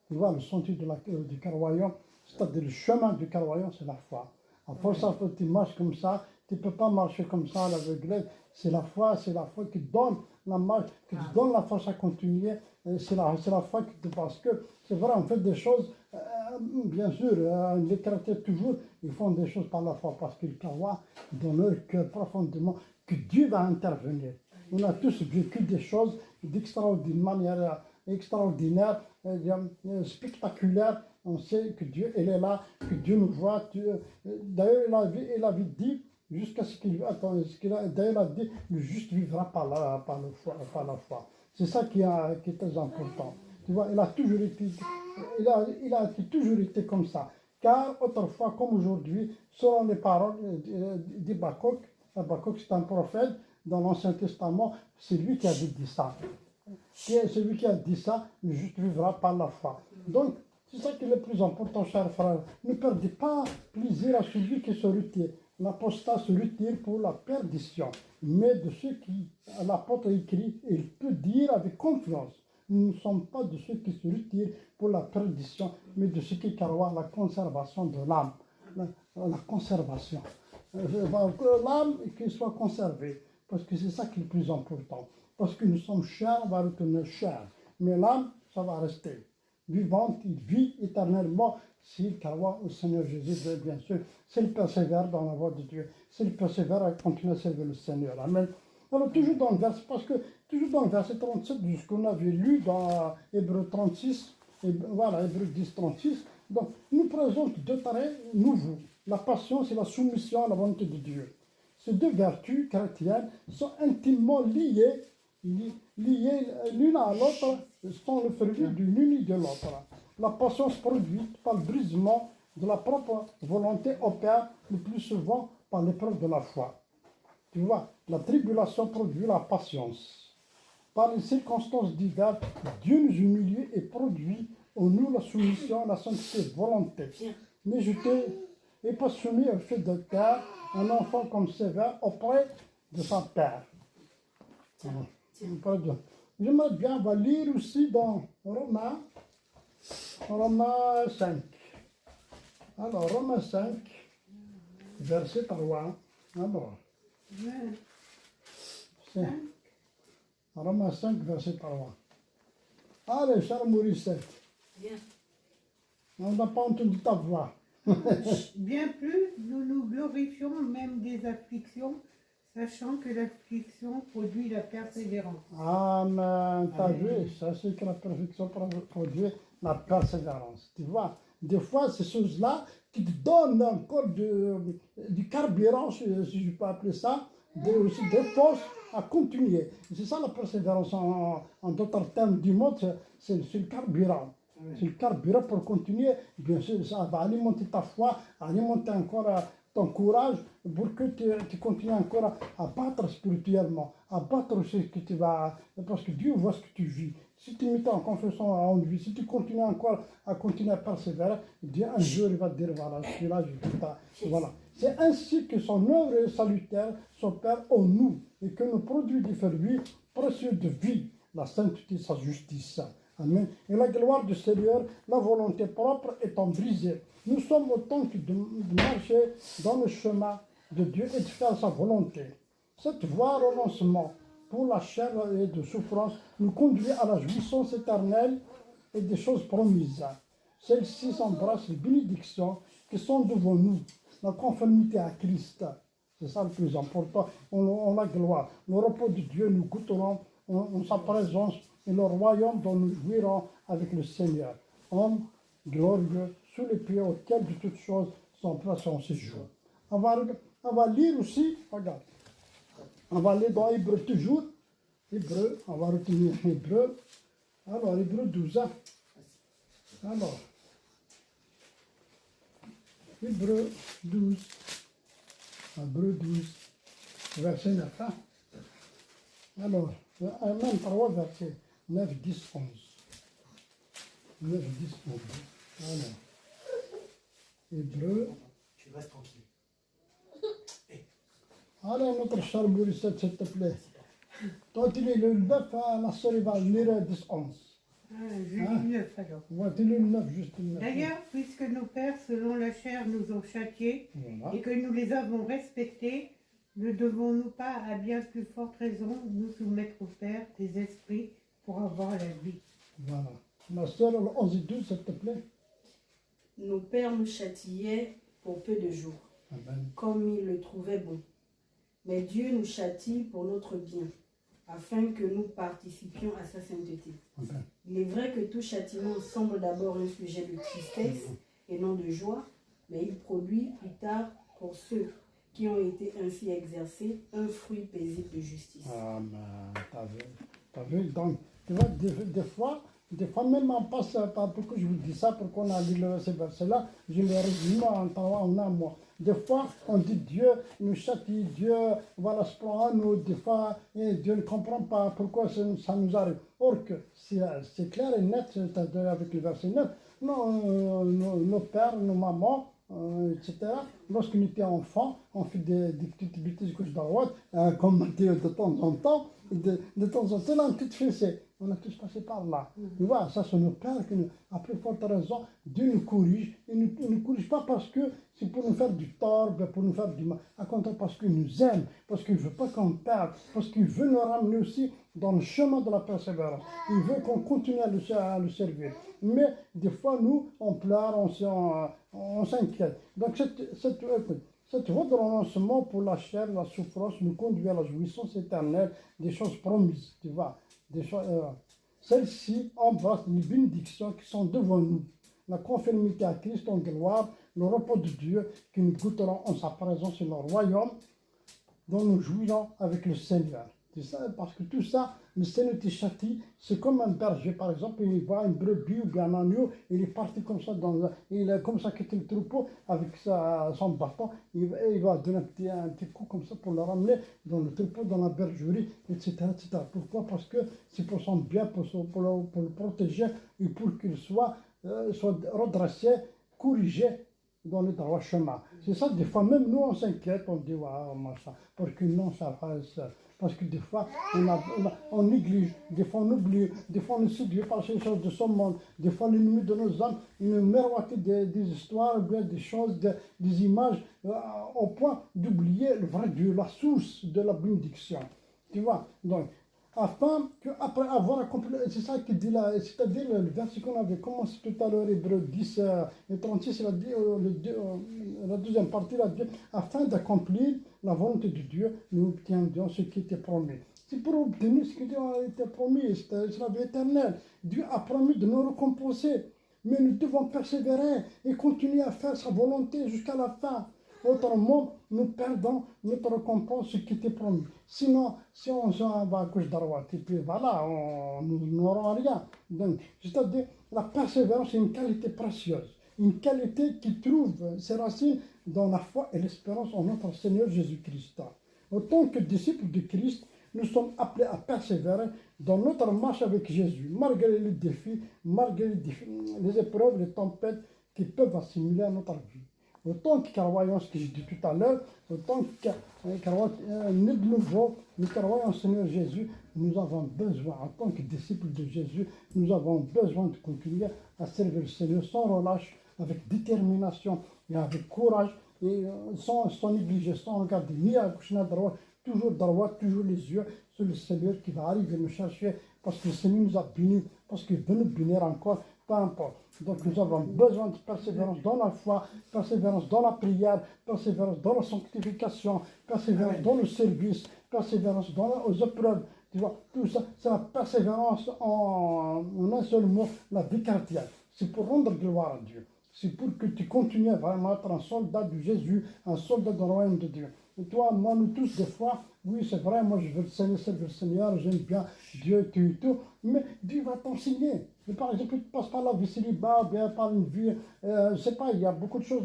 Tu vois, le sentier du Carroyant, c'est-à-dire le chemin du Carroyant, c'est la foi. À force que tu marches comme ça, tu ne peux pas marcher comme ça à l'aveuglette. C'est la foi qui donne la marche, qui te donne la force à continuer. C'est la foi qui te... Parce que c'est vrai, on fait des choses, bien sûr, les chrétiens toujours, ils font des choses par la foi, parce qu'ils croient dans leur cœur profondément que Dieu va intervenir. On a tous vécu des choses d'extraordinaire manière extraordinaire, spectaculaire. On sait que Dieu, il est là, que Dieu nous voit. D'ailleurs, il avait dit, jusqu'à ce qu'il... Attends, d'ailleurs, il a dit, le juste vivra par la foi. C'est ça qui est très important. Tu vois, il a toujours été comme ça. Car autrefois, comme aujourd'hui, selon les paroles d'Habakkuk, Habakkuk c'est un prophète dans l'Ancien Testament, c'est lui qui avait dit ça. Celui qui a dit ça, le juste vivra par la foi. Donc, c'est ça qui est le plus important, chers frères. Ne perdez pas plaisir à celui qui se retire. L'apostat se retire pour la perdition. Mais de ceux qui, l'apôtre écrit, il peut dire avec confiance, nous ne sommes pas de ceux qui se retirent pour la perdition, mais de ceux qui croient la conservation de l'âme. La conservation. L'âme qui soit conservée, parce que c'est ça qui est le plus important. Parce que nous sommes chers, on va retourner chers. Mais l'âme, ça va rester vivante, il vit éternellement s'il croit au Seigneur Jésus, bien sûr, s'il persévère dans la voie de Dieu, s'il persévère à continuer à servir le Seigneur. Amen. Alors, toujours dans le verset, parce que toujours dans le verset 37, de ce qu'on avait lu dans Hébreu 36, et voilà, Hébreu 10, 36, donc, nous présente deux traits nouveaux, la patience et la soumission à la volonté de Dieu. Ces deux vertus chrétiennes sont intimement liées l'une à l'autre, sont le fruit de l'une et de l'autre. La patience produite par le brisement de la propre volonté opère le plus souvent par l'épreuve de la foi. Tu vois, la tribulation produit la patience. Par les circonstances diverses, Dieu nous humilie et produit en nous la soumission, la sainteté, volonté. Mais je t'ai pas soumis au fait de terre, un enfant comme sévère auprès de sa père. J'aimerais bien, on va lire aussi dans Romains 5. Alors, Romains 5, verset 3. Alors, c'est Romains 5, verset 3. Allez, cher Maurice, on n'a pas entendu ta voix. Bien plus, nous nous glorifions même des afflictions, sachant que l'affliction produit la persévérance. Amen. T'as vu, ça c'est que la perfection produit la persévérance. Tu vois, des fois, ces choses-là qui te donnent encore du carburant, si je peux appeler ça, aussi des forces à continuer. C'est ça la persévérance en d'autres termes du monde, c'est le carburant. C'est le carburant pour continuer. Bien sûr, ça va alimenter ta foi, alimenter encore ton courage pour que tu continues encore à battre spirituellement, à battre ce que tu vas... Parce que Dieu voit ce que tu vis. Si tu mets en confession en vie, si tu continues encore à continuer à persévérer, Dieu un jour il va te dire, voilà, je suis là, je suis là. Voilà. C'est ainsi que son œuvre salutaire s'opère en nous et que nous produit des fruits précieux de vie, la sainteté, sa justice. Amen. Et la gloire du Seigneur, la volonté propre étant brisée. Nous sommes autant que de marcher dans le chemin de Dieu et de faire sa volonté. Cette voie renoncement pour la chair et de souffrance nous conduit à la jouissance éternelle et des choses promises. Celles-ci s'embrassent les bénédictions qui sont devant nous, la conformité à Christ. C'est ça le plus important. On la gloire. Le repos de Dieu, nous goûterons en sa présence et le royaume dont nous jouirons avec le Seigneur. Homme glorieux, sous les pieds auxquels de toutes choses sont placées en séjour. On va lire aussi, regarde, on va aller dans Hébreu toujours. Hébreu, on va retenir Hébreu. Alors, Hébreu 12. Alors, Hébreu 12. Hébreu 12, verset 9. Alors, même 3 versets 9, 10, 11. 9, 10, 11. Alors, Hébreu. Tu restes tranquille. Allez, notre cher Bourissette, s'il te plaît. Toi, tu lis le 9, la sœur va lire 10, 11. Ah, je lis 9 alors. Ouais, tu lis le 9, juste le 9. D'ailleurs, puisque nos pères, selon la chair, nous ont châtiés Voilà. et que nous les avons respectés, ne devons-nous pas, à bien plus forte raison, nous soumettre au Père des esprits pour avoir la vie? Voilà. La sœur, le 11 et 12, s'il te plaît. Nos pères nous châtiaient pour peu de jours, Amen. comme ils le trouvaient bon. Mais Dieu nous châtie pour notre bien, afin que nous participions à sa sainteté. Amen. Il est vrai que tout châtiment semble d'abord un sujet de tristesse et non de joie, mais il produit plus tard, pour ceux qui ont été ainsi exercés, un fruit paisible de justice. Amen. T'as vu? Donc, tu vois, des fois même on passe par pourquoi je vous dis ça, pourquoi on a lu ce verset-là, je l'ai résumé en un mois. Des fois, on dit Dieu nous châtie, Dieu voilà, se prend à nous, des fois, et Dieu ne comprend pas pourquoi ça nous arrive. Or que c'est clair et net, c'est-à-dire avec le verset 9, nos pères, nos mamans, etc. Lorsqu'on était enfant, on fait des petites bêtises gauche droite, comme Matthieu de temps en temps, de temps en temps, on a tout fait. On a tous passé par là. Tu vois, ça c'est nos pères qui, à plus forte raison, Dieu nous corrige. Il ne nous corrige pas parce que c'est pour nous faire du tort, pour nous faire du mal. À contraire, parce qu'il nous aime, parce qu'il ne veut pas qu'on perde, parce qu'il veut nous ramener aussi dans le chemin de la persévérance. Il veut qu'on continue à le servir. Mais des fois, nous, on pleure, on s'inquiète. Donc, cette redressement pour la chair, la souffrance, nous conduit à la jouissance éternelle des choses promises, tu vois. Celles-ci embrassent les bénédictions qui sont devant nous, la conformité à Christ en gloire, le repos de Dieu que nous goûterons en sa présence et le royaume dont nous jouirons avec le Seigneur. C'est ça, parce que tout ça, le Seigneur te châtie, c'est comme un berger, par exemple, il voit une brebis ou bien un agneau, il est parti comme ça, il a comme ça quitté le troupeau avec son bâton, il va donner un petit coup comme ça pour le ramener dans le troupeau, dans la bergerie, etc. etc. Pourquoi? Parce que c'est pour son bien, pour le protéger et pour qu'il soit redressé, corrigé dans le droit chemin. C'est ça, des fois, même nous, on s'inquiète, on dit, waouh, machin, parce que non, ça reste. Parce que des fois, on néglige, des fois on oublie, des fois on est séduit par ces choses de ce monde, des fois l'ennemi de nos âmes, il nous miroite des histoires, bien des choses, des images, au point d'oublier le vrai Dieu, la source de la bénédiction. Tu vois, donc, afin qu'après avoir accompli, c'est ça qu'il dit là, c'est-à-dire le verset qu'on avait commencé tout à l'heure, Hébreu 10 et 36, il a dit, la deuxième partie, il a dit, afin d'accomplir la volonté de Dieu, nous obtiendrons ce qui était promis. C'est pour obtenir ce qui était promis, c'est la vie éternelle. Dieu a promis de nous récompenser, mais nous devons persévérer et continuer à faire sa volonté jusqu'à la fin. Autrement, nous perdons notre récompense, ce qui était promis. Sinon, si on s'en va à gauche droite, et puis voilà, nous n'aurons rien. Donc, c'est-à-dire, la persévérance est une qualité précieuse, une qualité qui trouve ses racines dans la foi et l'espérance en notre Seigneur Jésus-Christ. En tant que disciples de Christ, nous sommes appelés à persévérer dans notre marche avec Jésus, malgré les défis, malgré les épreuves, les tempêtes qui peuvent assimiler à notre vie. Autant que croyons ce que j'ai dit tout à l'heure, autant que croyons né de nouveau, nous croyons au Seigneur Jésus, nous avons besoin, en tant que disciples de Jésus, nous avons besoin de continuer à servir le Seigneur sans relâche, avec détermination et avec courage, et sans négliger, sans regarder ni à gauche ni à droite, toujours droit, toujours les yeux sur le Seigneur qui va arriver nous chercher, parce que le Seigneur nous a bénis, parce qu'il veut nous bénir encore, peu importe. Donc nous avons besoin de persévérance dans la foi, persévérance dans la prière, persévérance dans la sanctification, persévérance dans le service, persévérance aux épreuves. Tu vois, tout ça, c'est la persévérance en un seul mot, la vie chrétienne. C'est pour rendre gloire à Dieu. C'est pour que tu continues vraiment à être un soldat de Jésus, un soldat du royaume de Dieu. Et toi, moi, nous tous, des fois, oui, c'est vrai, moi, je veux servir le Seigneur, j'aime bien Dieu, tout, mais Dieu va t'enseigner. Par exemple, tu passes par la vie célibat, bien par une vie, je sais pas, il y a beaucoup de choses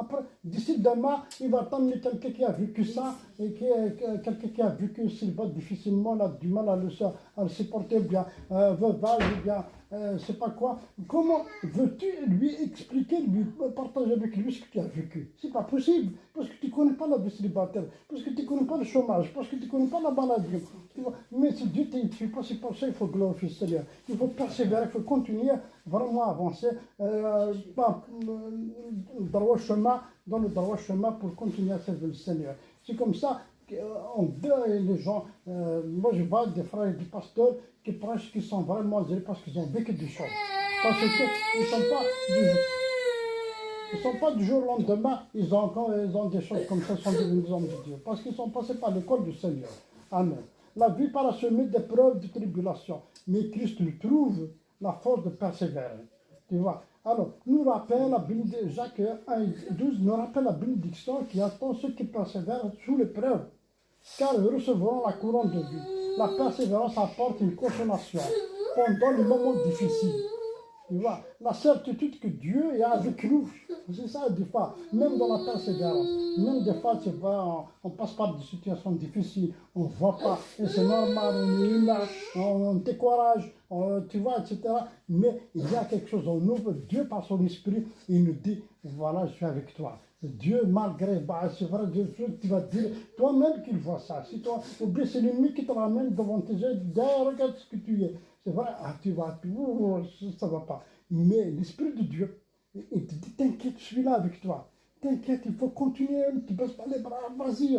Après, d'ici demain, il va t'emmener quelqu'un qui a vécu ça, et quelqu'un qui a vécu célibat difficilement, il a du mal à le supporter, ou bien veuvage, ou bien c'est pas quoi. Comment veux-tu lui expliquer, lui partager avec lui ce que tu as vécu? C'est pas possible, parce que tu ne connais pas la vie célibataire, parce que tu ne connais pas le chômage, parce que tu ne connais pas la maladie. Tu vois. Mais si Dieu t'a fait passer par ça, il faut glorifier le Seigneur. Il faut persévérer, il faut continuer vraiment à avancer dans le droit chemin pour continuer à servir le Seigneur. C'est comme ça qu'on dit les gens. Moi, je vois des frères et des pasteurs qui prêchent, qui sont vraiment zélés parce qu'ils ont vécu des choses. Parce qu'ils ne sont pas du jour au lendemain, ils ont des choses comme ça, ils sont devenus des hommes de Dieu. Parce qu'ils sont passés par l'école du Seigneur. Amen. La vie parsemée d'épreuves, de tribulations. Mais Christ nous trouve la force de persévérer. Tu vois. Alors, nous rappelle la bénédiction, Jacques 1:12 nous rappelle la bénédiction qui attend ceux qui persévèrent sous l'épreuve, car ils recevront la couronne de vie. La persévérance apporte une consolation pendant les moments difficiles. Tu vois, la certitude que Dieu est avec nous, c'est ça des fois, même dans la persévérance, même des fois, c'est vrai, on passe par des situations difficiles, on ne voit pas, et c'est normal, on est humain, on décourage, tu vois, etc. Mais il y a quelque chose en nous, Dieu par son esprit, il nous dit, voilà, je suis avec toi. Dieu, malgré, c'est vrai, Dieu, tu vas dire toi-même qu'il voit ça. Si toi, ou bien c'est l'ennemi qui te ramène devant tes yeux, regarde ce que tu es. C'est vrai, tu vas, ça ne va pas. Mais l'Esprit de Dieu, il te dit, t'inquiète, je suis là avec toi. T'inquiète, il faut continuer, tu ne baisses pas les bras, vas-y,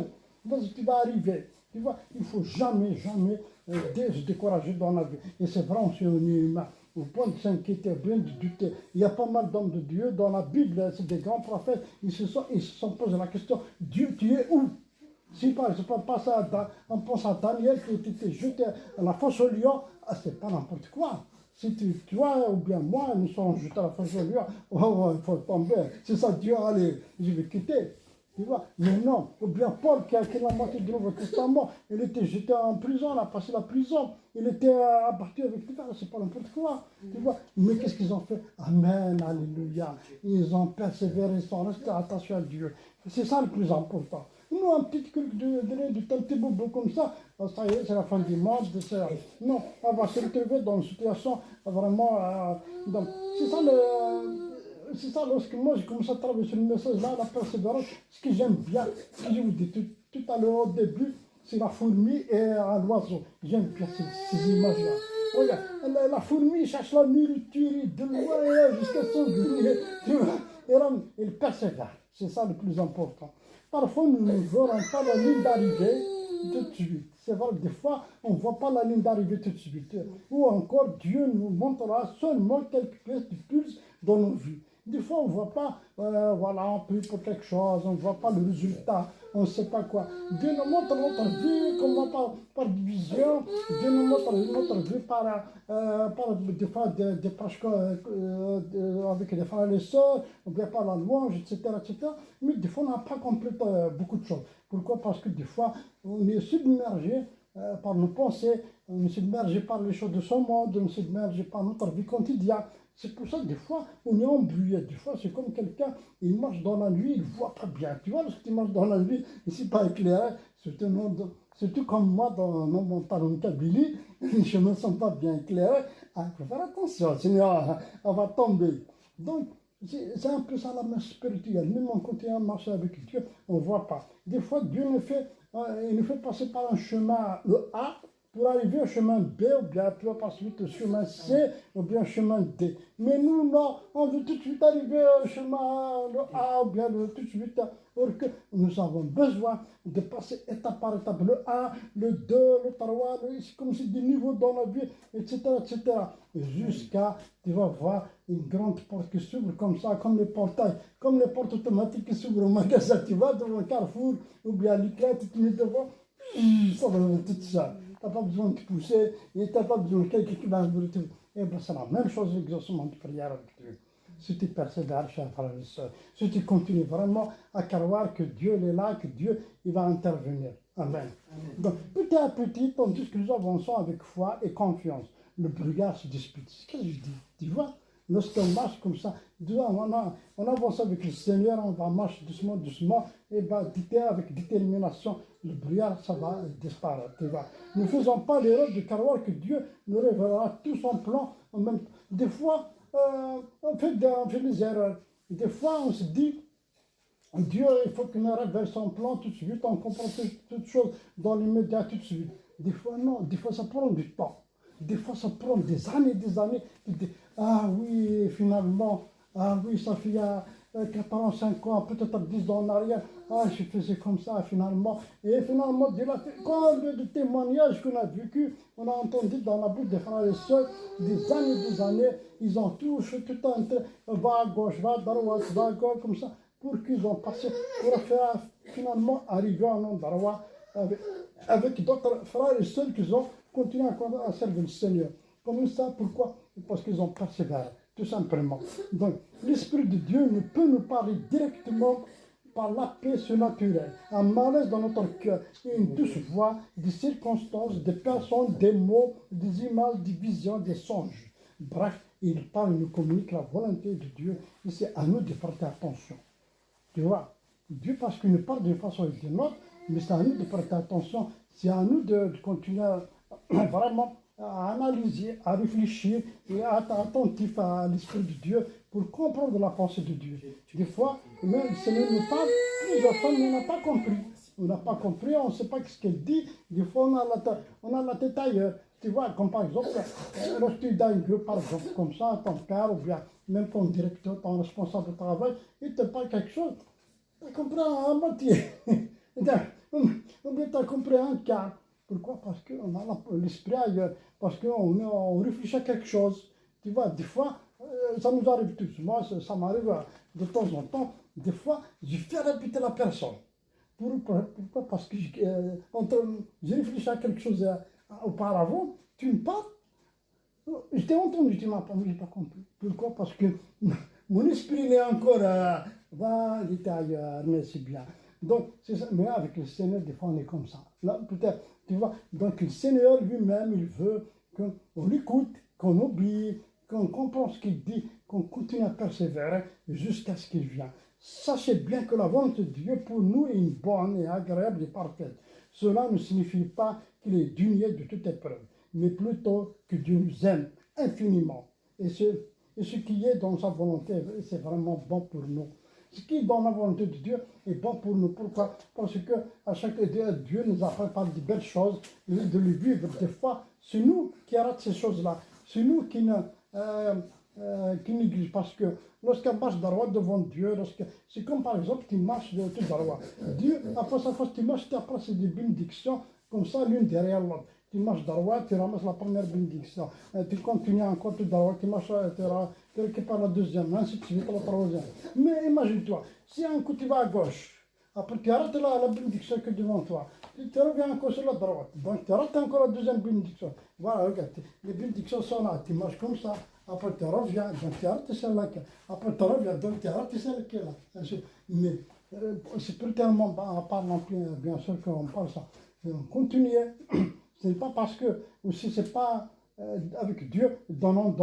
tu vas arriver. Tu vois, il ne faut jamais se décourager dans la vie. Et c'est vrai, on est humain. Au point de s'inquiéter, au point de douter. Il y a pas mal d'hommes de Dieu dans la Bible, c'est des grands prophètes, ils se sont posé la question, Dieu, tu es où? Si par exemple on pense à Daniel qui était jeté à la fosse au lion, c'est pas n'importe quoi. Si toi ou bien moi, nous sommes jetés à la fosse au lion, il faut tomber. C'est ça, Dieu, allez, je vais quitter. Tu vois, mais non, ou bien Paul qui a écrit la moitié du Nouveau Testament, il était jeté en prison, il a passé la prison, il était abattu avec des c'est pas n'importe quoi, tu vois. Mais qu'est-ce qu'ils ont fait? Amen, alléluia. Ils ont persévéré, ils sont restés attachés à Dieu. C'est ça le plus important. Nous, un petit truc de tel petit bobo comme ça y est, c'est la fin du monde. Non, on va se retrouver dans une situation vraiment. Donc, c'est ça, lorsque moi j'ai commencé à travailler sur le message-là, la persévérance, ce que j'aime bien, ce que je vous dis tout à l'heure au début, c'est la fourmi et l'oiseau. J'aime bien ces images-là. Regarde, la fourmi cherche la nourriture de loin jusqu'à son grenier, tu vois, et là, il persévère. C'est ça le plus important. Parfois, nous ne verrons pas la ligne d'arrivée tout de suite. C'est vrai, des fois, on ne voit pas la ligne d'arrivée tout de suite. Ou encore, Dieu nous montrera seulement quelques pièces de pulse dans nos vies. Des fois, on ne voit pas, voilà, on prie pour quelque chose, on ne voit pas le résultat, on ne sait pas quoi. Dieu nous montre notre vie, comment par division, Dieu nous montre notre vie par des fois des proches avec des frères et sœurs, ou bien par la louange, etc., etc. Mais des fois, on n'a pas compris beaucoup de choses. Pourquoi? Parce que des fois, on est submergé par nos pensées, on est submergé par les choses de ce monde, on est submergé par notre vie quotidienne. C'est pour ça que des fois, on est embrouillé. Des fois, c'est comme quelqu'un, il marche dans la nuit, il ne voit pas bien. Tu vois, lorsque tu marches dans la nuit, et c'est pas éclairé, surtout comme moi, dans mon montagne en Kabylie, les chemins ne sont pas bien éclairés. Il faut faire attention, sinon on va tomber. Donc, c'est un peu ça la marche spirituelle. Même en continuant à marcher avec Dieu, on ne voit pas. Des fois, Dieu nous fait passer par un chemin, le A, pour arriver au chemin B, ou bien tu vas par suite au chemin C, ou bien au chemin D. Mais nous, non, on veut tout de suite arriver au chemin le A, ou bien tout de suite, alors que nous avons besoin de passer étape par étape, le 1, le 2, le 3, c'est comme si des niveaux dans la vie, etc., etc. Jusqu'à, tu vas voir une grande porte qui s'ouvre comme ça, comme les portails, comme les portes automatiques qui s'ouvrent au magasin. Tu vas devant un Carrefour, ou bien à l'Iclat, tu te mets devant, ça va tout ça. Tu n'as pas besoin de pousser, et tu n'as pas besoin de quelqu'un qui va vous retrouver. Et bien, c'est la même chose l'exaucement de prière avec Dieu. Si tu persévères, chers frères et sœurs, si tu continues vraiment à croire que Dieu est là, que Dieu il va intervenir. Amen. Donc, petit à petit, tandis que nous avançons avec foi et confiance, le brouillard se dispute. C'est ce que je dis. Tu vois, lorsqu'on marche comme ça, on avance avec le Seigneur, on va marcher doucement, doucement, et avec détermination, le brouillard, ça va disparaître. Tu vois. Ne faisons pas l'erreur de croire que Dieu nous révélera tout son plan en même temps. Des fois, on fait des erreurs. Des fois, on se dit, Dieu, il faut qu'il me révèle son plan tout de suite, on comprend toutes choses dans l'immédiat tout de suite. Des fois, non, des fois, ça prend du temps. Des fois, ça prend des années, des années. Ah oui, finalement, ah oui, ça fait 4 ans, 5 ans, peut-être 10 ans en arrière. Ah, je faisais comme ça, finalement. Et finalement, Dieu l'a fait. Combien de témoignages qu'on a vécu, on a entendu dans la bouche des frères et sœurs, des années, ils ont touché tout un temps, va à gauche, va à droite, va à gauche, comme ça, pour qu'ils ont passé, pour faire finalement arriver à un endroit avec d'autres frères et sœurs qui ont continué à servir le Seigneur. Comme ça, pourquoi? Parce qu'ils ont persévéré, tout simplement. Donc, l'Esprit de Dieu ne peut nous parler directement par la paix surnaturelle, un malaise dans notre cœur, une douce voix, des circonstances, des personnes, des mots, des images, des visions, des songes. Bref, il parle, il nous communique la volonté de Dieu et c'est à nous de prêter attention. Tu vois, Dieu, parce qu'il nous parle d'une façon ou d'une autre, mais c'est à nous de prêter attention, c'est à nous de continuer vraiment à analyser, à réfléchir et à être attentif à l'Esprit de Dieu pour comprendre la pensée de Dieu. Des fois, même le Seigneur nous parle plusieurs fois, mais on n'a pas compris. On n'a pas compris, on ne sait pas ce qu'il dit. Des fois, on a la tête ailleurs. Tu vois, comme par exemple, lorsque tu as une par exemple, comme ça, ton père ou bien même ton directeur, ton responsable de travail, il te parle quelque chose, tu comprends à moitié. Ou bien tu as compris un quart. Pourquoi? Parce qu'on a l'esprit ailleurs, parce qu'on réfléchit à quelque chose. Tu vois, des fois, ça nous arrive tous. Moi, ça m'arrive de temps en temps. Des fois, je fais répéter la personne. Pourquoi? Parce que je réfléchis à quelque chose auparavant, tu me parles, je t'ai entendu, tu m'as pas, je n'ai pas compris. Pourquoi? Parce que mon esprit il est encore, il était ailleurs, mais c'est bien. Donc, c'est ça. Mais avec le Seigneur, des fois, on est comme ça. Là, peut-être, tu vois, donc le Seigneur lui-même, il veut qu'on l'écoute, qu'on obéit, qu'on comprend ce qu'il dit, qu'on continue à persévérer jusqu'à ce qu'il vienne. Sachez bien que la volonté de Dieu pour nous est une bonne et agréable et parfaite. Cela ne signifie pas qu'il est dénué de toute épreuve, mais plutôt que Dieu nous aime infiniment. Et ce qui est dans sa volonté, c'est vraiment bon pour nous. Ce qui est dans la volonté de Dieu est bon pour nous. Pourquoi? Parce que à chaque fois, Dieu nous a préparé de belles choses, de les vivre. Des fois, c'est nous qui ratons ces choses-là. C'est nous qui négligent. Parce que lorsqu'on marche droit devant Dieu, c'est comme par exemple, tu marches tout droit. Dieu, après sa fois, tu marches, après c'est des bénédictions, comme ça, l'une derrière l'autre. Tu marches droit, tu ramasses la première bénédiction. Tu continues encore tout droit, tu marches, tu récupères la deuxième, ainsi de suite, la troisième. Mais imagine-toi, si un coup tu vas à gauche, après tu arrêtes la bénédiction que devant toi, tu reviens encore sur la droite, donc tu arrêtes encore la deuxième bénédiction. Voilà, regarde, les bénédictions sont là, tu marches comme ça, après tu reviens, donc tu arrêtes celle-là, après tu reviens, donc tu arrêtes celle qui est là. Mais c'est plus tellement à part non plus, bien sûr qu'on parle ça. On continue. Ce n'est pas parce que, aussi c'est pas avec Dieu, donnant.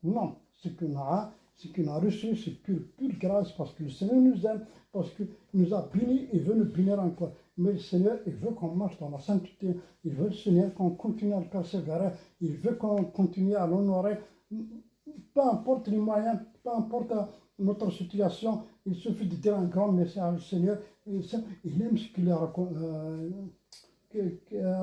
Non, ce qu'on a reçu, c'est pure grâce, parce que le Seigneur nous aime, parce qu'il nous a bénis et veut nous bénir encore. Mais le Seigneur, il veut qu'on marche dans la sainteté, il veut le Seigneur qu'on continue à le persévérer, il veut qu'on continue à l'honorer, peu importe les moyens, peu importe notre situation, il suffit de dire un grand message au Seigneur, il aime ce qu'il a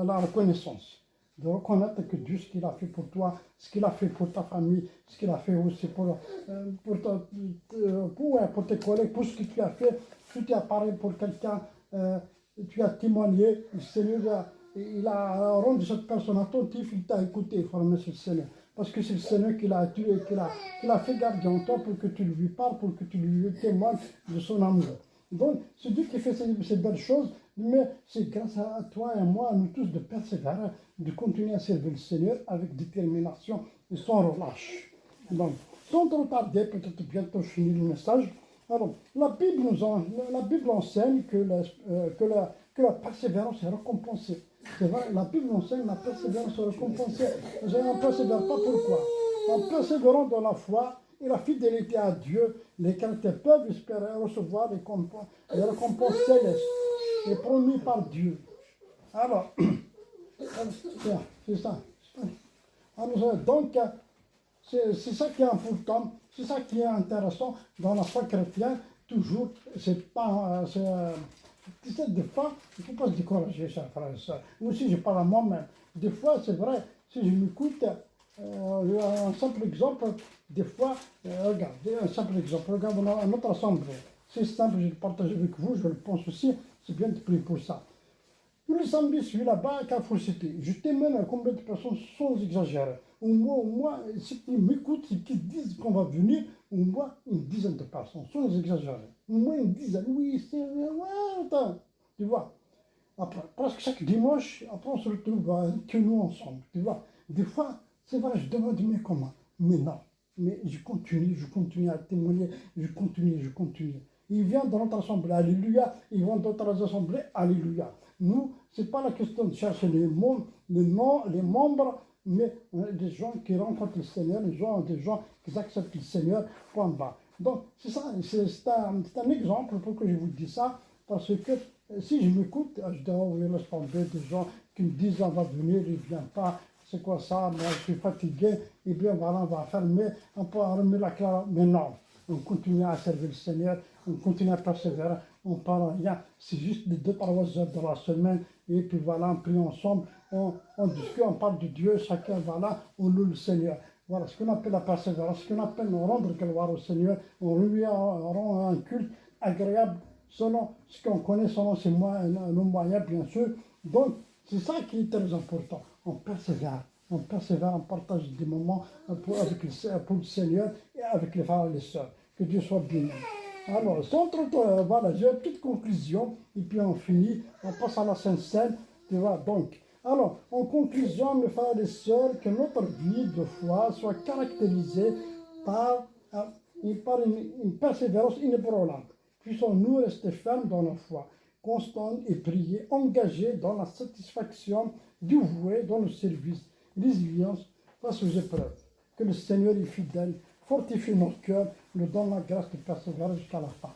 la reconnaissance, de reconnaître que Dieu, ce qu'il a fait pour toi, ce qu'il a fait pour ta famille, ce qu'il a fait aussi pour tes collègues, pour ce que tu as fait, si tu as parlé pour quelqu'un, tu as témoigné, le Seigneur il a rendu cette personne attentive, il t'a écouté, il faut remercier le Seigneur. Parce que c'est le Seigneur qui l'a tué, qui l'a fait garder en toi pour que tu lui parles, pour que tu lui témoignes de son amour. Donc, c'est Dieu qui fait ces belles choses, mais c'est grâce à toi et à moi, à nous tous, de persévérer, de continuer à servir le Seigneur avec détermination et sans relâche. Donc, sans trop tarder, peut-être bientôt finir le message. Alors, la Bible enseigne que la persévérance est récompensée. C'est vrai, la Bible enseigne la persévérance est récompensée. On ne persévère pas pourquoi? En persévérant dans la foi, et la fidélité à Dieu, les chrétiens peuvent espérer recevoir les récompenses célestes et promis par Dieu. Alors, c'est ça. Alors, donc, c'est ça qui est important, c'est ça qui est intéressant dans la foi chrétienne. Toujours, c'est pas. Des fois, il ne faut pas se décourager, chers frères et sœurs. Moi aussi, je parle à moi-même. Des fois, c'est vrai, si je m'écoute, un simple exemple, des fois, regardez, un simple exemple, regarde notre assemblée. C'est simple, je le partage avec vous, je le pense aussi, c'est bien de prier pour ça. Tous les samedis, je suis là-bas à Carrefour City. Je témoigne à combien de personnes sans exagérer. Au moins, ceux qui m'écoutent, ceux qui disent qu'on va venir, au moins une dizaine de personnes, sans exagérer. Au moins une dizaine, oui, c'est... Ouais, attends, tu vois. Après, presque chaque dimanche, après on se retrouve que nous ensemble, tu vois. Des fois, c'est vrai, je demande, mais comment? Mais non. Mais je continue à témoigner, je continue. Ils viennent dans notre assemblée, alléluia. Ils vont dans d'autres assemblées, alléluia. Nous, ce n'est pas la question de chercher les membres, mais des gens qui rencontrent le Seigneur, des gens qui acceptent le Seigneur, point barre. Donc, c'est ça, c'est un exemple pour que je vous dise ça, parce que si je m'écoute, je dois ouvrir l'assemblée des gens qui me disent on va venir, il ne vient pas, c'est quoi ça, moi je suis fatigué, et bien voilà, on va fermer, on peut remettre la clé, mais non, on continue à servir le Seigneur, on continue à persévérer, on ne parle rien, c'est juste les 2-3 heures de la semaine, et puis voilà, on prie ensemble, on discute, on parle de Dieu, chacun voilà, on loue le Seigneur. Voilà ce qu'on appelle la persévérance, ce qu'on appelle rendre gloire au Seigneur, on lui rend un culte agréable selon ce qu'on connaît, selon nos moyens, bien sûr. Donc, c'est ça qui est très important. On persévère, on partage des moments pour le Seigneur et avec les frères et les sœurs. Que Dieu soit béni. Alors, voilà, j'ai une petite conclusion, et puis on finit, on passe à la Sainte Seine, tu vois, donc. Alors, en conclusion, mes frères et les sœurs, que notre vie de foi soit caractérisée par une persévérance inébranlable. Puissons-nous rester fermes dans la foi, constants et prier, engagés dans la satisfaction, dévoués dans le service, résilience face aux épreuves. Que le Seigneur est fidèle, fortifie nos cœurs, nous donne la grâce de persévérer jusqu'à la fin.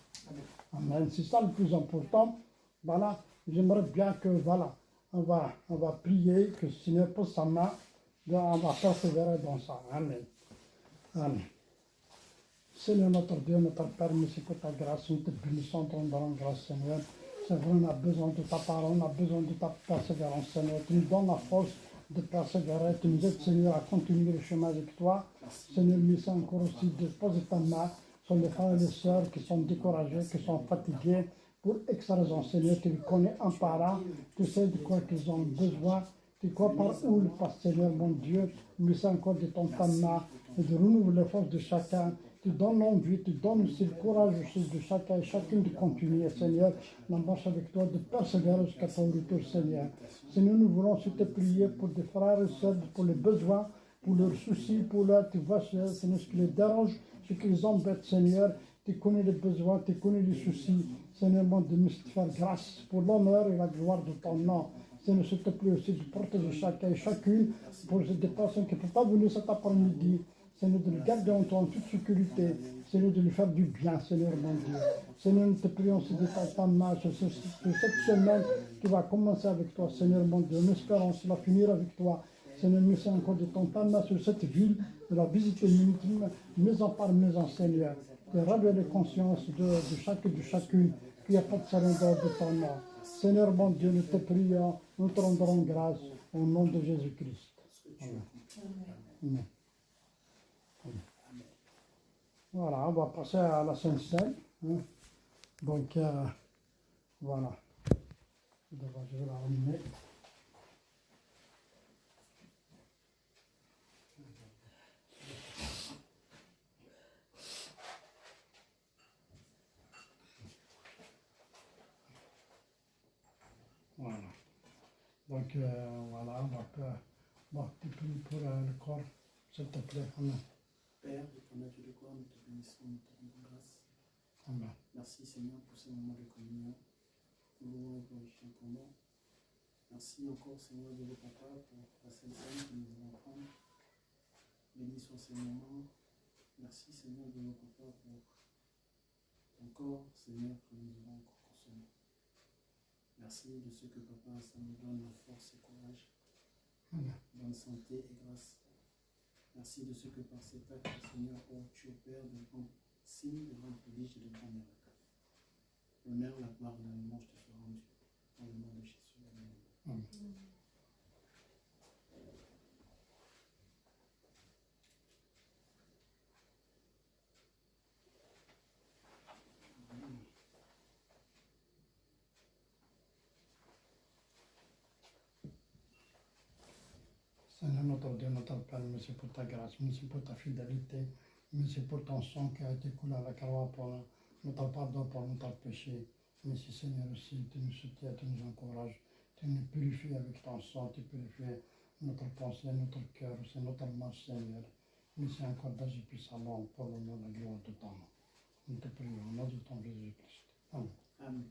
Amen. C'est ça le plus important. Voilà, j'aimerais bien que, voilà, on va prier, que le Seigneur pose sa main, on va persévérer dans ça. Amen. Amen. Seigneur notre Dieu, notre Père, merci pour ta grâce, nous te bénissons, te rendons grâce, Seigneur. C'est vrai, on a besoin de ta parole, on a besoin de ta persévérance, Seigneur. Tu nous donnes la force de persévérer, tu nous aides, Seigneur, à continuer le chemin avec toi. Seigneur, merci encore aussi de poser ta main sur les frères et les sœurs qui sont découragés, qui sont fatigués. Pour X raison, Seigneur, tu les connais un par un, tu sais de quoi ils ont besoin, tu crois par où ils passent, Seigneur, mon Dieu. Merci encore de ton ta main et de renouveler les forces de chacun. Tu donnes l'envie, tu donnes aussi le courage aussi de chacun et chacune de continuer, Seigneur, la marche avec toi, de persévérer jusqu'à ton retour, Seigneur. Seigneur, nous voulons aussi te prier pour des frères et sœurs, pour les besoins, pour leurs soucis, pour leur, tu vois, Seigneur, ce qui les dérange, ce qui les embête, Seigneur. Tu connais les besoins, tu connais les soucis. Seigneur, mon Dieu, merci de faire grâce pour l'honneur et la gloire de ton nom. Seigneur, s'il te plaît aussi de protéger chacun et chacune pour des personnes qui ne peuvent pas venir cet après-midi. Seigneur, de le garder en toi en toute sécurité. Seigneur, de lui faire du bien, Seigneur, mon Dieu. Seigneur, nous te prions aussi de ta main sur cette semaine qui va commencer avec toi, Seigneur, mon Dieu. Nous espérons cela finir avec toi. Seigneur, merci encore de ton main sur cette ville, de la visiter maison par maison, Seigneur. De révéler conscience de chacun et de chacune qu'il n'y a pas de salut de ton nom. Seigneur, mon Dieu, nous te prions, nous te rendrons grâce au nom de Jésus-Christ. Amen. Amen. Voilà, on va passer à la Sainte Seine. Donc, voilà. Je vais la ramener. Voilà. Donc, voilà, tu pries pour le corps, s'il te plaît. Amen. Père, de ton avis de gloire, nous te bénissons, nous te rendons grâce. Amen. Merci Seigneur pour ce moment de communion. Nous louons et glorifions ton nom. Merci encore Seigneur Dieu de Papa pour la Sainte Seine que nous allons prendre. Bénis soit ces moments. Merci Seigneur de nos papas pour ton corps, Seigneur, que nous avons encore consommé. Merci de ce que papa, ça nous donne la force et courage, bonne santé et grâce. Merci de ce que par cet acte, Seigneur, où tu opères de grands signes, de grands prodiges et de grands miracles. L'honneur, la gloire et la louange te soient rendus. Dans le nom de Jésus. Amen. Seigneur notre Dieu, notre Père, merci pour ta grâce, merci pour ta fidélité, merci pour ton sang qui a été coulé à la croix pour notre pardon, pour notre péché. Merci Seigneur aussi, tu nous soutiens, tu nous encourages, tu nous purifies avec ton sang, tu purifies notre pensée, notre cœur, c'est notre marche Seigneur. Merci encore d'agir puissamment pour l'honneur et la gloire de ton nom. Nous te prions au nom de ton Jésus-Christ. Amen. Amen.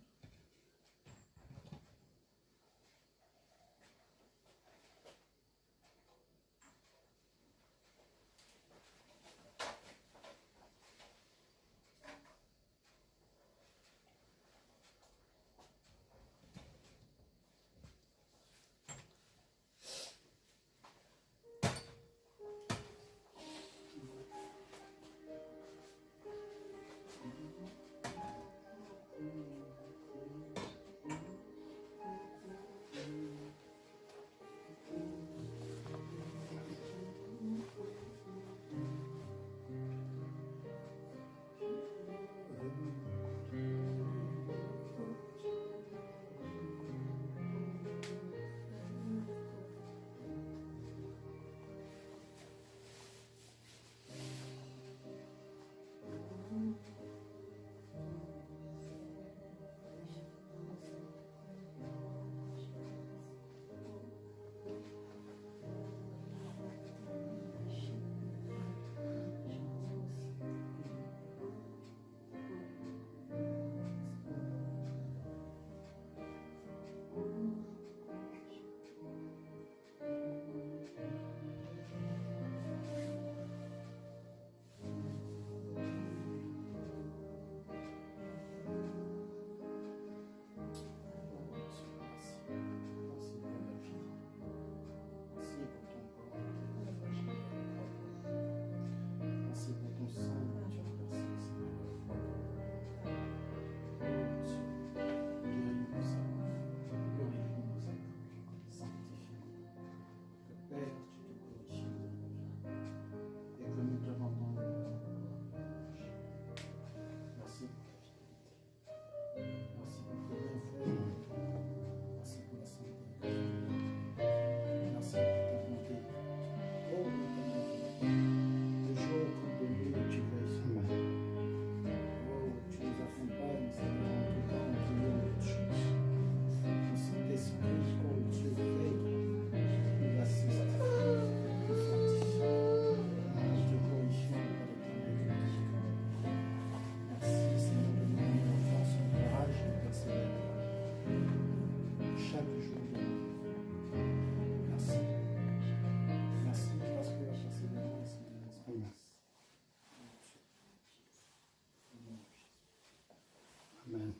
Amen.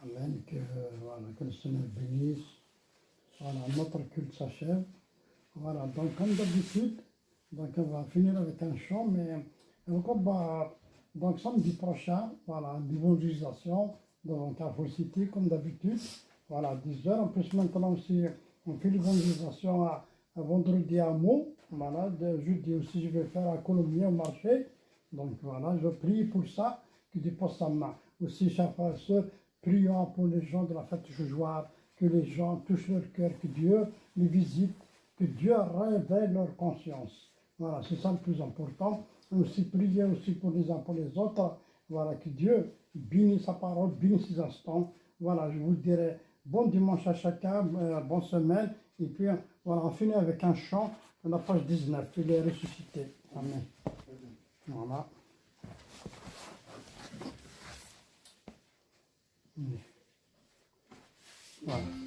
Amen. Que le Seigneur bénisse. Voilà, notre culte s'achève. Voilà, donc comme d'habitude, donc on va finir avec un chant, mais encore, donc samedi prochain, voilà, l'évangélisation, donc à Full City, comme d'habitude, voilà, 10h. En plus, maintenant aussi, on fait l'évangélisation à vendredi à Meaux. Voilà, jeudi aussi, je vais faire à Colomiers au marché. Donc voilà, je prie pour ça, que Dieu pose sa main. Aussi, chers frères et sœurs, prions pour les gens de la fête jugeoire, que les gens touchent leur cœur, que Dieu les visite, que Dieu réveille leur conscience. Voilà, c'est ça le plus important. Aussi, prier aussi pour les uns pour les autres. Voilà, que Dieu bénisse sa parole, bénisse ses instants. Voilà, je vous dirai bon dimanche à chacun, bonne semaine. Et puis, voilà, on finit avec un chant, à la page 19, il est ressuscité. Amen. Voilà. Voilà.